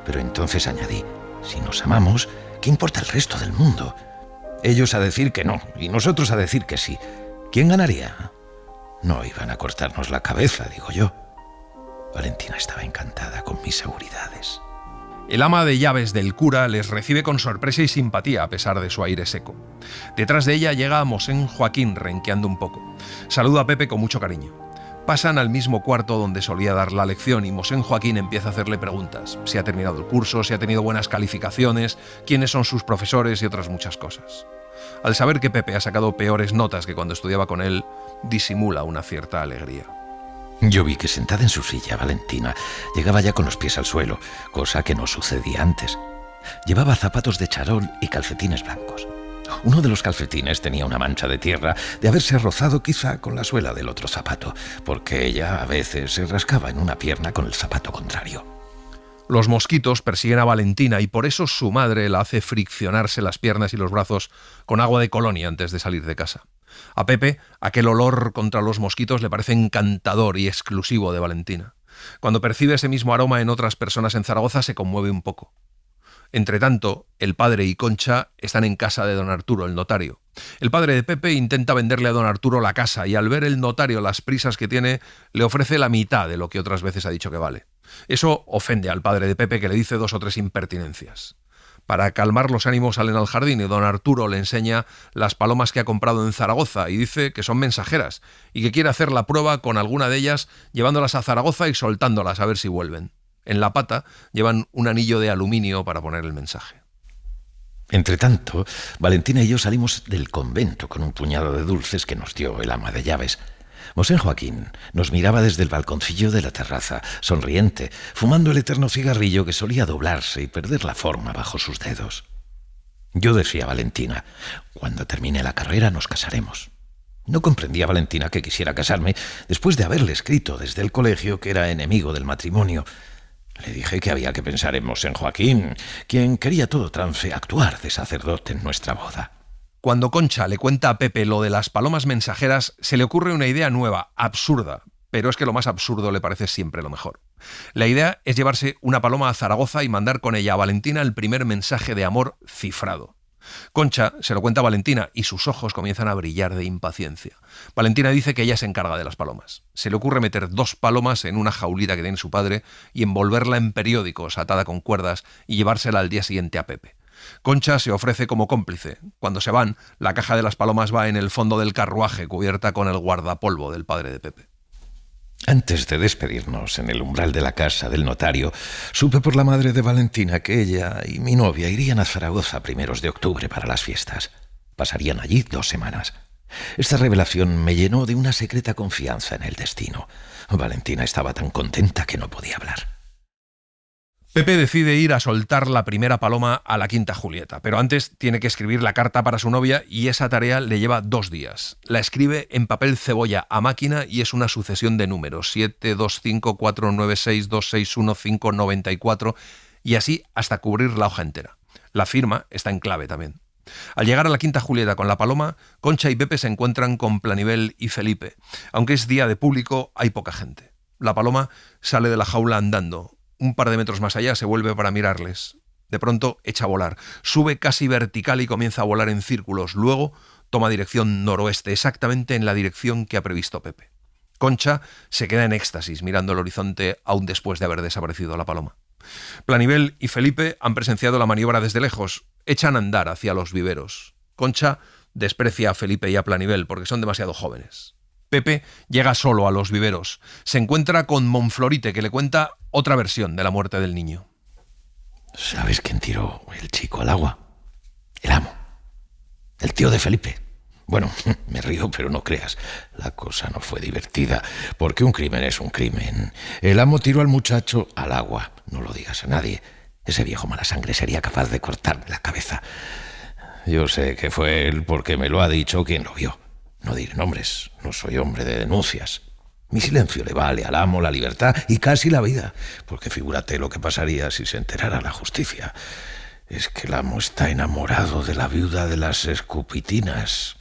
pero entonces añadí: si nos amamos, ¿qué importa el resto del mundo? Ellos a decir que no, y nosotros a decir que sí. ¿Quién ganaría? No iban a cortarnos la cabeza, digo yo. Valentina estaba encantada con mis seguridades. El ama de llaves del cura les recibe con sorpresa y simpatía a pesar de su aire seco. Detrás de ella llega Mosén Joaquín renqueando un poco. Saluda a Pepe con mucho cariño. Pasan al mismo cuarto donde solía dar la lección y Mosén Joaquín empieza a hacerle preguntas. Si ha terminado el curso, si ha tenido buenas calificaciones, quiénes son sus profesores y otras muchas cosas. Al saber que Pepe ha sacado peores notas que cuando estudiaba con él, disimula una cierta alegría. Yo vi que sentada en su silla, Valentina llegaba ya con los pies al suelo, cosa que no sucedía antes. Llevaba zapatos de charol y calcetines blancos. Uno de los calcetines tenía una mancha de tierra de haberse rozado quizá con la suela del otro zapato, porque ella a veces se rascaba en una pierna con el zapato contrario. Los mosquitos persiguen a Valentina y por eso su madre la hace friccionarse las piernas y los brazos con agua de colonia antes de salir de casa. A Pepe, aquel olor contra los mosquitos le parece encantador y exclusivo de Valentina. Cuando percibe ese mismo aroma en otras personas en Zaragoza se conmueve un poco. Entretanto, el padre y Concha están en casa de don Arturo, el notario. El padre de Pepe intenta venderle a don Arturo la casa y al ver el notario las prisas que tiene, le ofrece la mitad de lo que otras veces ha dicho que vale. Eso ofende al padre de Pepe, que le dice 2 o 3 impertinencias. Para calmar los ánimos salen al jardín y don Arturo le enseña las palomas que ha comprado en Zaragoza y dice que son mensajeras y que quiere hacer la prueba con alguna de ellas llevándolas a Zaragoza y soltándolas a ver si vuelven. En la pata llevan un anillo de aluminio para poner el mensaje. Entretanto, Valentina y yo salimos del convento con un puñado de dulces que nos dio el ama de llaves. Mosén Joaquín nos miraba desde el balconcillo de la terraza, sonriente, fumando el eterno cigarrillo que solía doblarse y perder la forma bajo sus dedos. Yo decía a Valentina: cuando termine la carrera nos casaremos. No comprendía Valentina que quisiera casarme después de haberle escrito desde el colegio que era enemigo del matrimonio. Le dije que había que pensar en Mosén Joaquín, quien quería todo trance actuar de sacerdote en nuestra boda. Cuando Concha le cuenta a Pepe lo de las palomas mensajeras, se le ocurre una idea nueva, absurda, pero es que lo más absurdo le parece siempre lo mejor. La idea es llevarse una paloma a Zaragoza y mandar con ella a Valentina el primer mensaje de amor cifrado. Concha se lo cuenta a Valentina y sus ojos comienzan a brillar de impaciencia. Valentina dice que ella se encarga de las palomas. Se le ocurre meter 2 palomas en una jaulita que tiene su padre y envolverla en periódicos atada con cuerdas y llevársela al día siguiente a Pepe. Concha se ofrece como cómplice. Cuando se van, la caja de las palomas va en el fondo del carruaje cubierta con el guardapolvo del padre de Pepe. Antes de despedirnos en el umbral de la casa del notario, supe por la madre de Valentina que ella y mi novia irían a Zaragoza a primeros de octubre para las fiestas. Pasarían allí 2 semanas. Esta revelación me llenó de una secreta confianza en el destino. Valentina estaba tan contenta que no podía hablar. Pepe decide ir a soltar la primera paloma a la Quinta Julieta, pero antes tiene que escribir la carta para su novia y esa tarea le lleva 2 días. La escribe en papel cebolla a máquina y es una sucesión de números, 7, 2, 5, 4, 9, 6, 2, 6, 1, 5, 94 y así hasta cubrir la hoja entera. La firma está en clave también. Al llegar a la Quinta Julieta con la paloma, Concha y Pepe se encuentran con Planivel y Felipe. Aunque es día de público, hay poca gente. La paloma sale de la jaula andando. Un par de metros más allá se vuelve para mirarles. De pronto echa a volar. Sube casi vertical y comienza a volar en círculos. Luego toma dirección noroeste, exactamente en la dirección que ha previsto Pepe. Concha se queda en éxtasis mirando el horizonte aún después de haber desaparecido la paloma. Planivel y Felipe han presenciado la maniobra desde lejos. Echan a andar hacia los viveros. Concha desprecia a Felipe y a Planivel porque son demasiado jóvenes. Pepe llega solo a los viveros. Se encuentra con Monflorite, que le cuenta otra versión de la muerte del niño. ¿Sabes quién tiró el chico al agua? El amo. El tío de Felipe. Bueno, me río, pero no creas. La cosa no fue divertida, porque un crimen es un crimen. El amo tiró al muchacho al agua. No lo digas a nadie. Ese viejo mala sangre sería capaz de cortarme la cabeza. Yo sé que fue él porque me lo ha dicho quien lo vio. No diré nombres, no soy hombre de denuncias. Mi silencio le vale al amo la libertad y casi la vida, porque figúrate lo que pasaría si se enterara la justicia. Es que el amo está enamorado de la viuda de las escupitinas.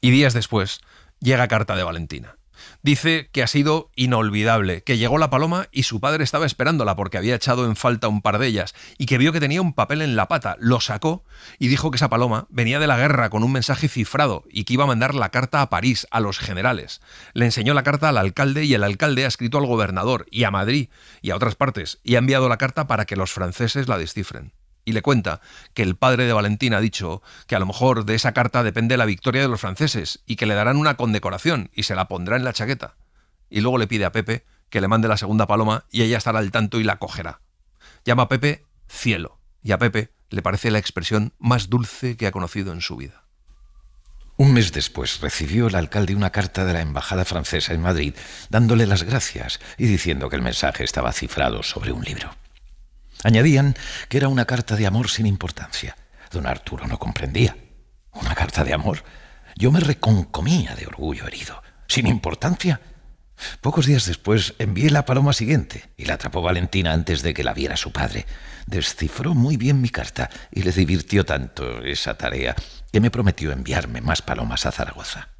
Y días después llega carta de Valentina. Dice que ha sido inolvidable, que llegó la paloma y su padre estaba esperándola porque había echado en falta un par de ellas y que vio que tenía un papel en la pata, lo sacó y dijo que esa paloma venía de la guerra con un mensaje cifrado y que iba a mandar la carta a París, a los generales. Le enseñó la carta al alcalde y el alcalde ha escrito al gobernador y a Madrid y a otras partes y ha enviado la carta para que los franceses la descifren. Y le cuenta que el padre de Valentina ha dicho que a lo mejor de esa carta depende la victoria de los franceses y que le darán una condecoración y se la pondrá en la chaqueta. Y luego le pide a Pepe que le mande la segunda paloma y ella estará al tanto y la cogerá. Llama a Pepe cielo y a Pepe le parece la expresión más dulce que ha conocido en su vida. Un mes después recibió el alcalde una carta de la embajada francesa en Madrid dándole las gracias y diciendo que el mensaje estaba cifrado sobre un libro. Añadían que era una carta de amor sin importancia. Don Arturo no comprendía. ¿Una carta de amor? Yo me reconcomía de orgullo herido. ¿Sin importancia? Pocos días después envié la paloma siguiente y la atrapó Valentina antes de que la viera su padre. Descifró muy bien mi carta y le divirtió tanto esa tarea que me prometió enviarme más palomas a Zaragoza.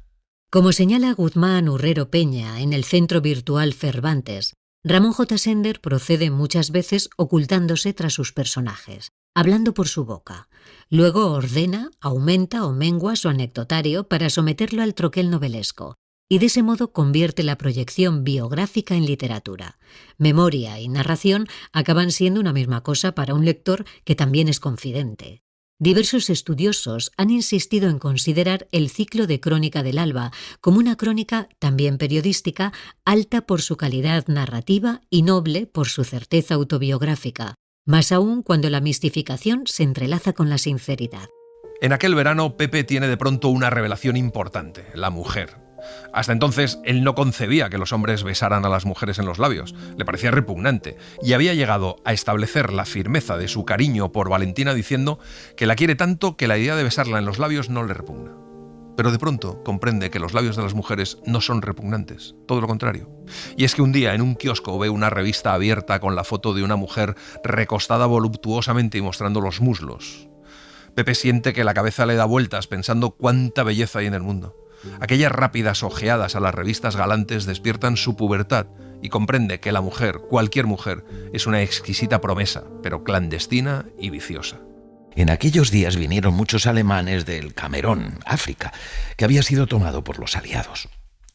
Como señala Guzmán Urrero Peña en el Centro Virtual Cervantes, Ramón J. Sender procede muchas veces ocultándose tras sus personajes, hablando por su boca. Luego ordena, aumenta o mengua su anecdotario para someterlo al troquel novelesco, y de ese modo convierte la proyección biográfica en literatura. Memoria y narración acaban siendo una misma cosa para un lector que también es confidente. Diversos estudiosos han insistido en considerar el ciclo de Crónica del Alba como una crónica, también periodística, alta por su calidad narrativa y noble por su certeza autobiográfica, más aún cuando la mistificación se entrelaza con la sinceridad. En aquel verano, Pepe tiene de pronto una revelación importante, la mujer. Hasta entonces, él no concebía que los hombres besaran a las mujeres en los labios, le parecía repugnante, y había llegado a establecer la firmeza de su cariño por Valentina diciendo que la quiere tanto que la idea de besarla en los labios no le repugna. Pero de pronto comprende que los labios de las mujeres no son repugnantes, todo lo contrario. Y es que un día en un kiosco ve una revista abierta con la foto de una mujer recostada voluptuosamente y mostrando los muslos. Pepe siente que la cabeza le da vueltas pensando cuánta belleza hay en el mundo. Aquellas rápidas ojeadas a las revistas galantes despiertan su pubertad y comprende que la mujer, cualquier mujer, es una exquisita promesa, pero clandestina y viciosa. En aquellos días vinieron muchos alemanes del Camerón, África, que había sido tomado por los aliados.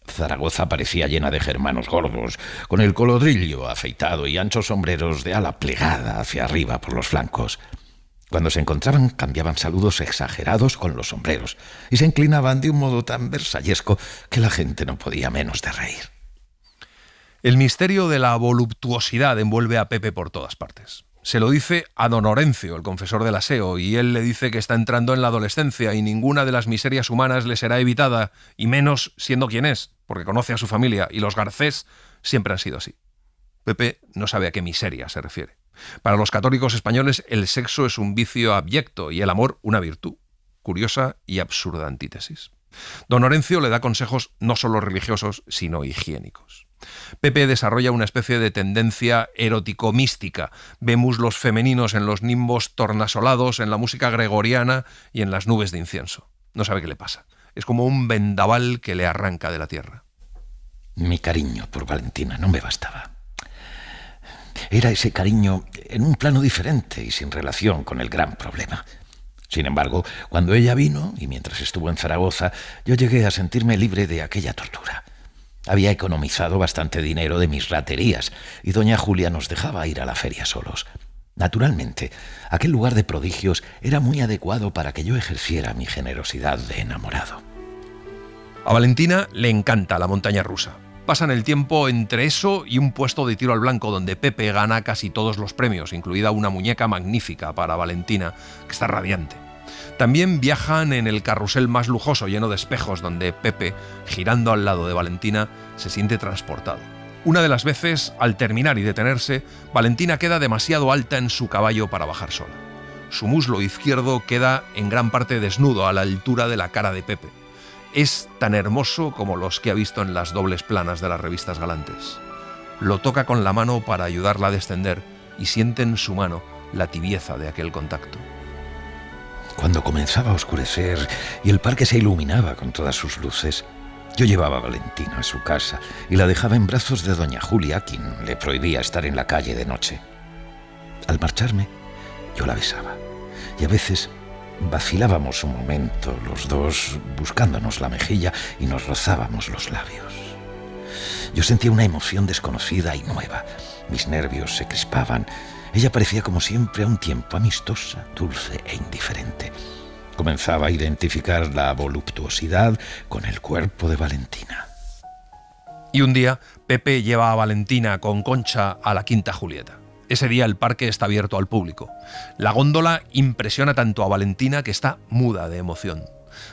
Zaragoza parecía llena de germanos gordos, con el colodrillo afeitado y anchos sombreros de ala plegada hacia arriba por los flancos. Cuando se encontraban, cambiaban saludos exagerados con los sombreros y se inclinaban de un modo tan versallesco que la gente no podía menos de reír. El misterio de la voluptuosidad envuelve a Pepe por todas partes. Se lo dice a don Orencio, el confesor del aseo, y él le dice que está entrando en la adolescencia y ninguna de las miserias humanas le será evitada, y menos siendo quien es, porque conoce a su familia, y los Garcés siempre han sido así. Pepe no sabe a qué miseria se refiere. Para los católicos españoles el sexo es un vicio abyecto y el amor una virtud. Curiosa y absurda antítesis. Don Orencio le da consejos no solo religiosos, sino higiénicos. Pepe desarrolla una especie de tendencia erótico-mística. Ve muslos femeninos en los nimbos tornasolados, en la música gregoriana y en las nubes de incienso. No sabe qué le pasa. Es como un vendaval que le arranca de la tierra. Mi cariño por Valentina no me bastaba. Era ese cariño en un plano diferente y sin relación con el gran problema. Sin embargo, cuando ella vino, y mientras estuvo en Zaragoza, yo llegué a sentirme libre de aquella tortura. Había economizado bastante dinero de mis raterías, y doña Julia nos dejaba ir a la feria solos. Naturalmente, aquel lugar de prodigios era muy adecuado para que yo ejerciera mi generosidad de enamorado. A Valentina le encanta la montaña rusa. Pasan el tiempo entre eso y un puesto de tiro al blanco donde Pepe gana casi todos los premios, incluida una muñeca magnífica para Valentina, que está radiante. También viajan en el carrusel más lujoso, lleno de espejos, donde Pepe, girando al lado de Valentina, se siente transportado. Una de las veces, al terminar y detenerse, Valentina queda demasiado alta en su caballo para bajar sola. Su muslo izquierdo queda en gran parte desnudo a la altura de la cara de Pepe. Es tan hermoso como los que ha visto en las dobles planas de las revistas galantes. Lo toca con la mano para ayudarla a descender y siente en su mano la tibieza de aquel contacto. Cuando comenzaba a oscurecer y el parque se iluminaba con todas sus luces, yo llevaba a Valentina a su casa y la dejaba en brazos de doña Julia, quien le prohibía estar en la calle de noche. Al marcharme, yo la besaba y a veces vacilábamos un momento los dos buscándonos la mejilla y nos rozábamos los labios. Yo sentía una emoción desconocida y nueva. Mis nervios se crispaban. Ella parecía como siempre a un tiempo amistosa, dulce e indiferente. Comenzaba a identificar la voluptuosidad con el cuerpo de Valentina. Y un día, Pepe lleva a Valentina con Concha a la Quinta Julieta. Ese día el parque está abierto al público. La góndola impresiona tanto a Valentina que está muda de emoción.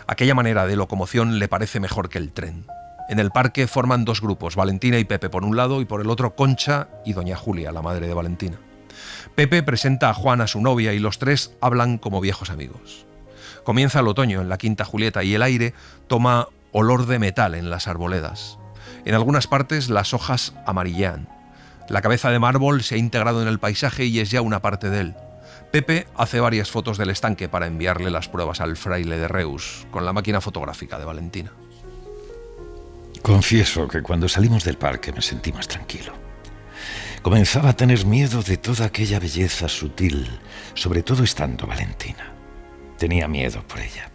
Aquella manera de locomoción le parece mejor que el tren. En el parque forman dos grupos, Valentina y Pepe por un lado y por el otro Concha y doña Julia, la madre de Valentina. Pepe presenta a Juan a su novia y los tres hablan como viejos amigos. Comienza el otoño en la Quinta Julieta y el aire toma olor de metal en las arboledas. En algunas partes las hojas amarillean. La cabeza de mármol se ha integrado en el paisaje y es ya una parte de él. Pepe hace varias fotos del estanque para enviarle las pruebas al fraile de Reus, con la máquina fotográfica de Valentina. Confieso que cuando salimos del parque me sentí más tranquilo. Comenzaba a tener miedo de toda aquella belleza sutil, sobre todo estando Valentina. Tenía miedo por ella.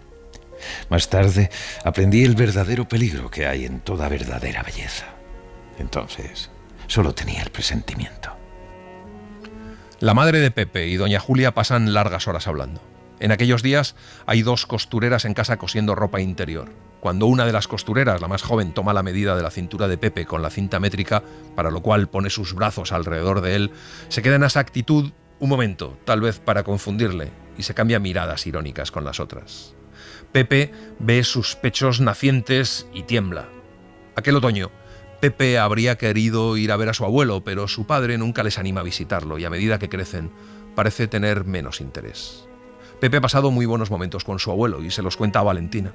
Más tarde aprendí el verdadero peligro que hay en toda verdadera belleza. Entonces, solo tenía el presentimiento. La madre de Pepe y doña Julia pasan largas horas hablando. En aquellos días hay dos costureras en casa cosiendo ropa interior. Cuando una de las costureras, la más joven, toma la medida de la cintura de Pepe con la cinta métrica, para lo cual pone sus brazos alrededor de él, se queda en esa actitud un momento, tal vez para confundirle, y se cambia miradas irónicas con las otras. Pepe ve sus pechos nacientes y tiembla. Aquel otoño, Pepe habría querido ir a ver a su abuelo, pero su padre nunca les anima a visitarlo y a medida que crecen, parece tener menos interés. Pepe ha pasado muy buenos momentos con su abuelo y se los cuenta a Valentina.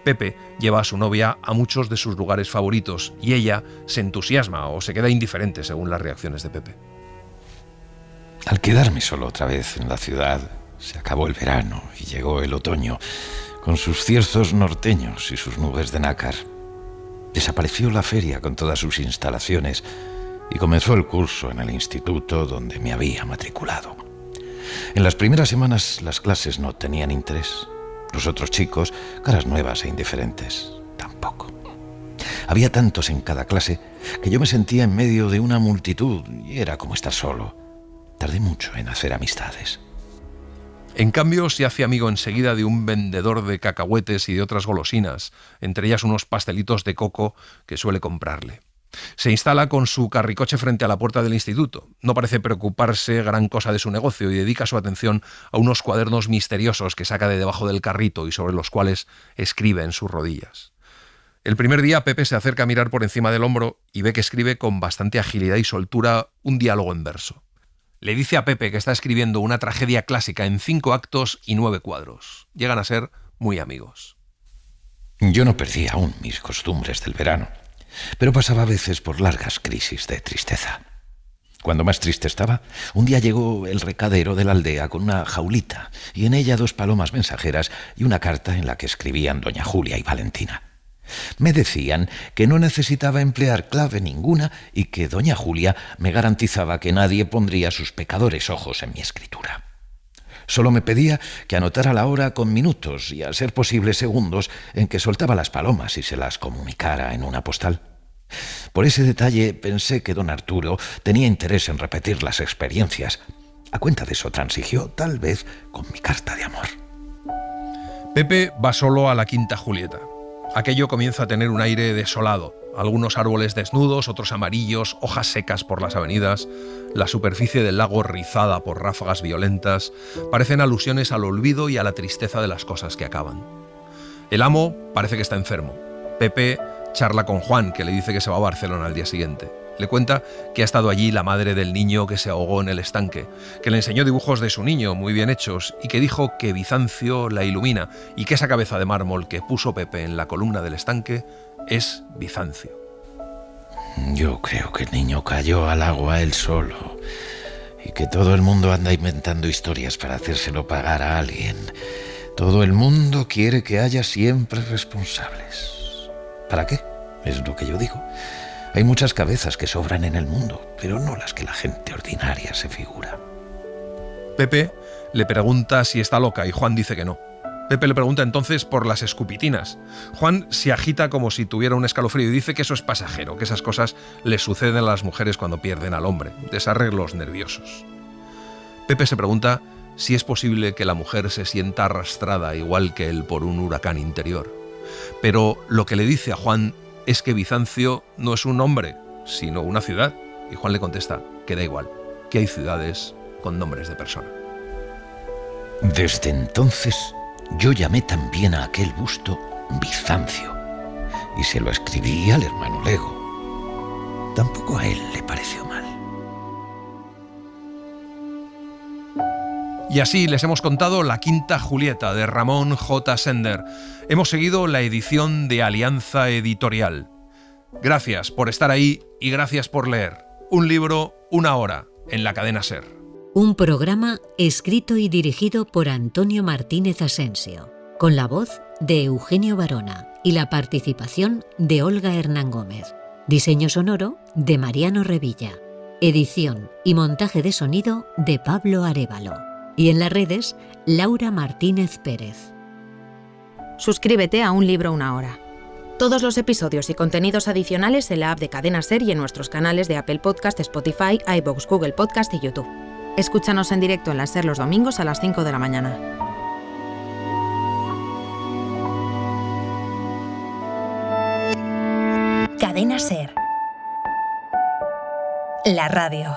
Pepe lleva a su novia a muchos de sus lugares favoritos y ella se entusiasma o se queda indiferente según las reacciones de Pepe. Al quedarme solo otra vez en la ciudad, se acabó el verano y llegó el otoño, con sus cierzos norteños y sus nubes de nácar. Desapareció la feria con todas sus instalaciones y comenzó el curso en el instituto donde me había matriculado. En las primeras semanas las clases no tenían interés. Los otros chicos, caras nuevas e indiferentes, tampoco. Había tantos en cada clase que yo me sentía en medio de una multitud y era como estar solo. Tardé mucho en hacer amistades. En cambio, se hace amigo enseguida de un vendedor de cacahuetes y de otras golosinas, entre ellas unos pastelitos de coco que suele comprarle. Se instala con su carricoche frente a la puerta del instituto. No parece preocuparse gran cosa de su negocio y dedica su atención a unos cuadernos misteriosos que saca de debajo del carrito y sobre los cuales escribe en sus rodillas. El primer día Pepe se acerca a mirar por encima del hombro y ve que escribe con bastante agilidad y soltura un diálogo en verso. Le dice a Pepe que está escribiendo una tragedia clásica en 5 actos y 9 cuadros. Llegan a ser muy amigos. Yo no perdí aún mis costumbres del verano, pero pasaba a veces por largas crisis de tristeza. Cuando más triste estaba, un día llegó el recadero de la aldea con una jaulita y en ella 2 palomas mensajeras y una carta en la que escribían doña Julia y Valentina. Me decían que no necesitaba emplear clave ninguna y que doña Julia me garantizaba que nadie pondría sus pecadores ojos en mi escritura. Solo me pedía que anotara la hora con minutos y, a ser posible, segundos en que soltaba las palomas y se las comunicara en una postal. Por ese detalle pensé que don Arturo tenía interés en repetir las experiencias. A cuenta de eso transigió, tal vez, con mi carta de amor. Pepe va solo a la Quinta Julieta. Aquello comienza a tener un aire desolado. Algunos árboles desnudos, otros amarillos, hojas secas por las avenidas, la superficie del lago rizada por ráfagas violentas, parecen alusiones al olvido y a la tristeza de las cosas que acaban. El amo parece que está enfermo. Pepe charla con Juan, que le dice que se va a Barcelona al día siguiente. Le cuenta que ha estado allí la madre del niño que se ahogó en el estanque, que le enseñó dibujos de su niño muy bien hechos y que dijo que Bizancio la ilumina y que esa cabeza de mármol que puso Pepe en la columna del estanque es Bizancio. Yo creo que el niño cayó al agua él solo y que todo el mundo anda inventando historias para hacérselo pagar a alguien. Todo el mundo quiere que haya siempre responsables. ¿Para qué? Es lo que yo digo. Hay muchas cabezas que sobran en el mundo, pero no las que la gente ordinaria se figura. Pepe le pregunta si está loca y Juan dice que no. Pepe le pregunta entonces por las escupitinas. Juan se agita como si tuviera un escalofrío y dice que eso es pasajero, que esas cosas le suceden a las mujeres cuando pierden al hombre, desarreglos nerviosos. Pepe se pregunta si es posible que la mujer se sienta arrastrada igual que él por un huracán interior. Pero lo que le dice a Juan es que Bizancio no es un nombre, sino una ciudad. Y Juan le contesta que da igual, que hay ciudades con nombres de persona. Desde entonces, yo llamé también a aquel busto Bizancio y se lo escribí al hermano Lego. Tampoco a él le pareció mal. Y así les hemos contado La Quinta Julieta de Ramón J. Sender. Hemos seguido la edición de Alianza Editorial. Gracias por estar ahí y gracias por leer. Un libro, una hora, en la cadena SER. Un programa escrito y dirigido por Antonio Martínez Asensio, con la voz de Eugenio Barona y la participación de Olga Hernán Gómez. Diseño sonoro de Mariano Revilla. Edición y montaje de sonido de Pablo Arévalo. Y en las redes, Laura Martínez Pérez. Suscríbete a Un libro, una hora. Todos los episodios y contenidos adicionales en la app de Cadena SER y en nuestros canales de Apple Podcast, Spotify, iVoox, Google Podcast y YouTube. Escúchanos en directo en la SER los domingos a las 5 de la mañana. Cadena SER. La radio.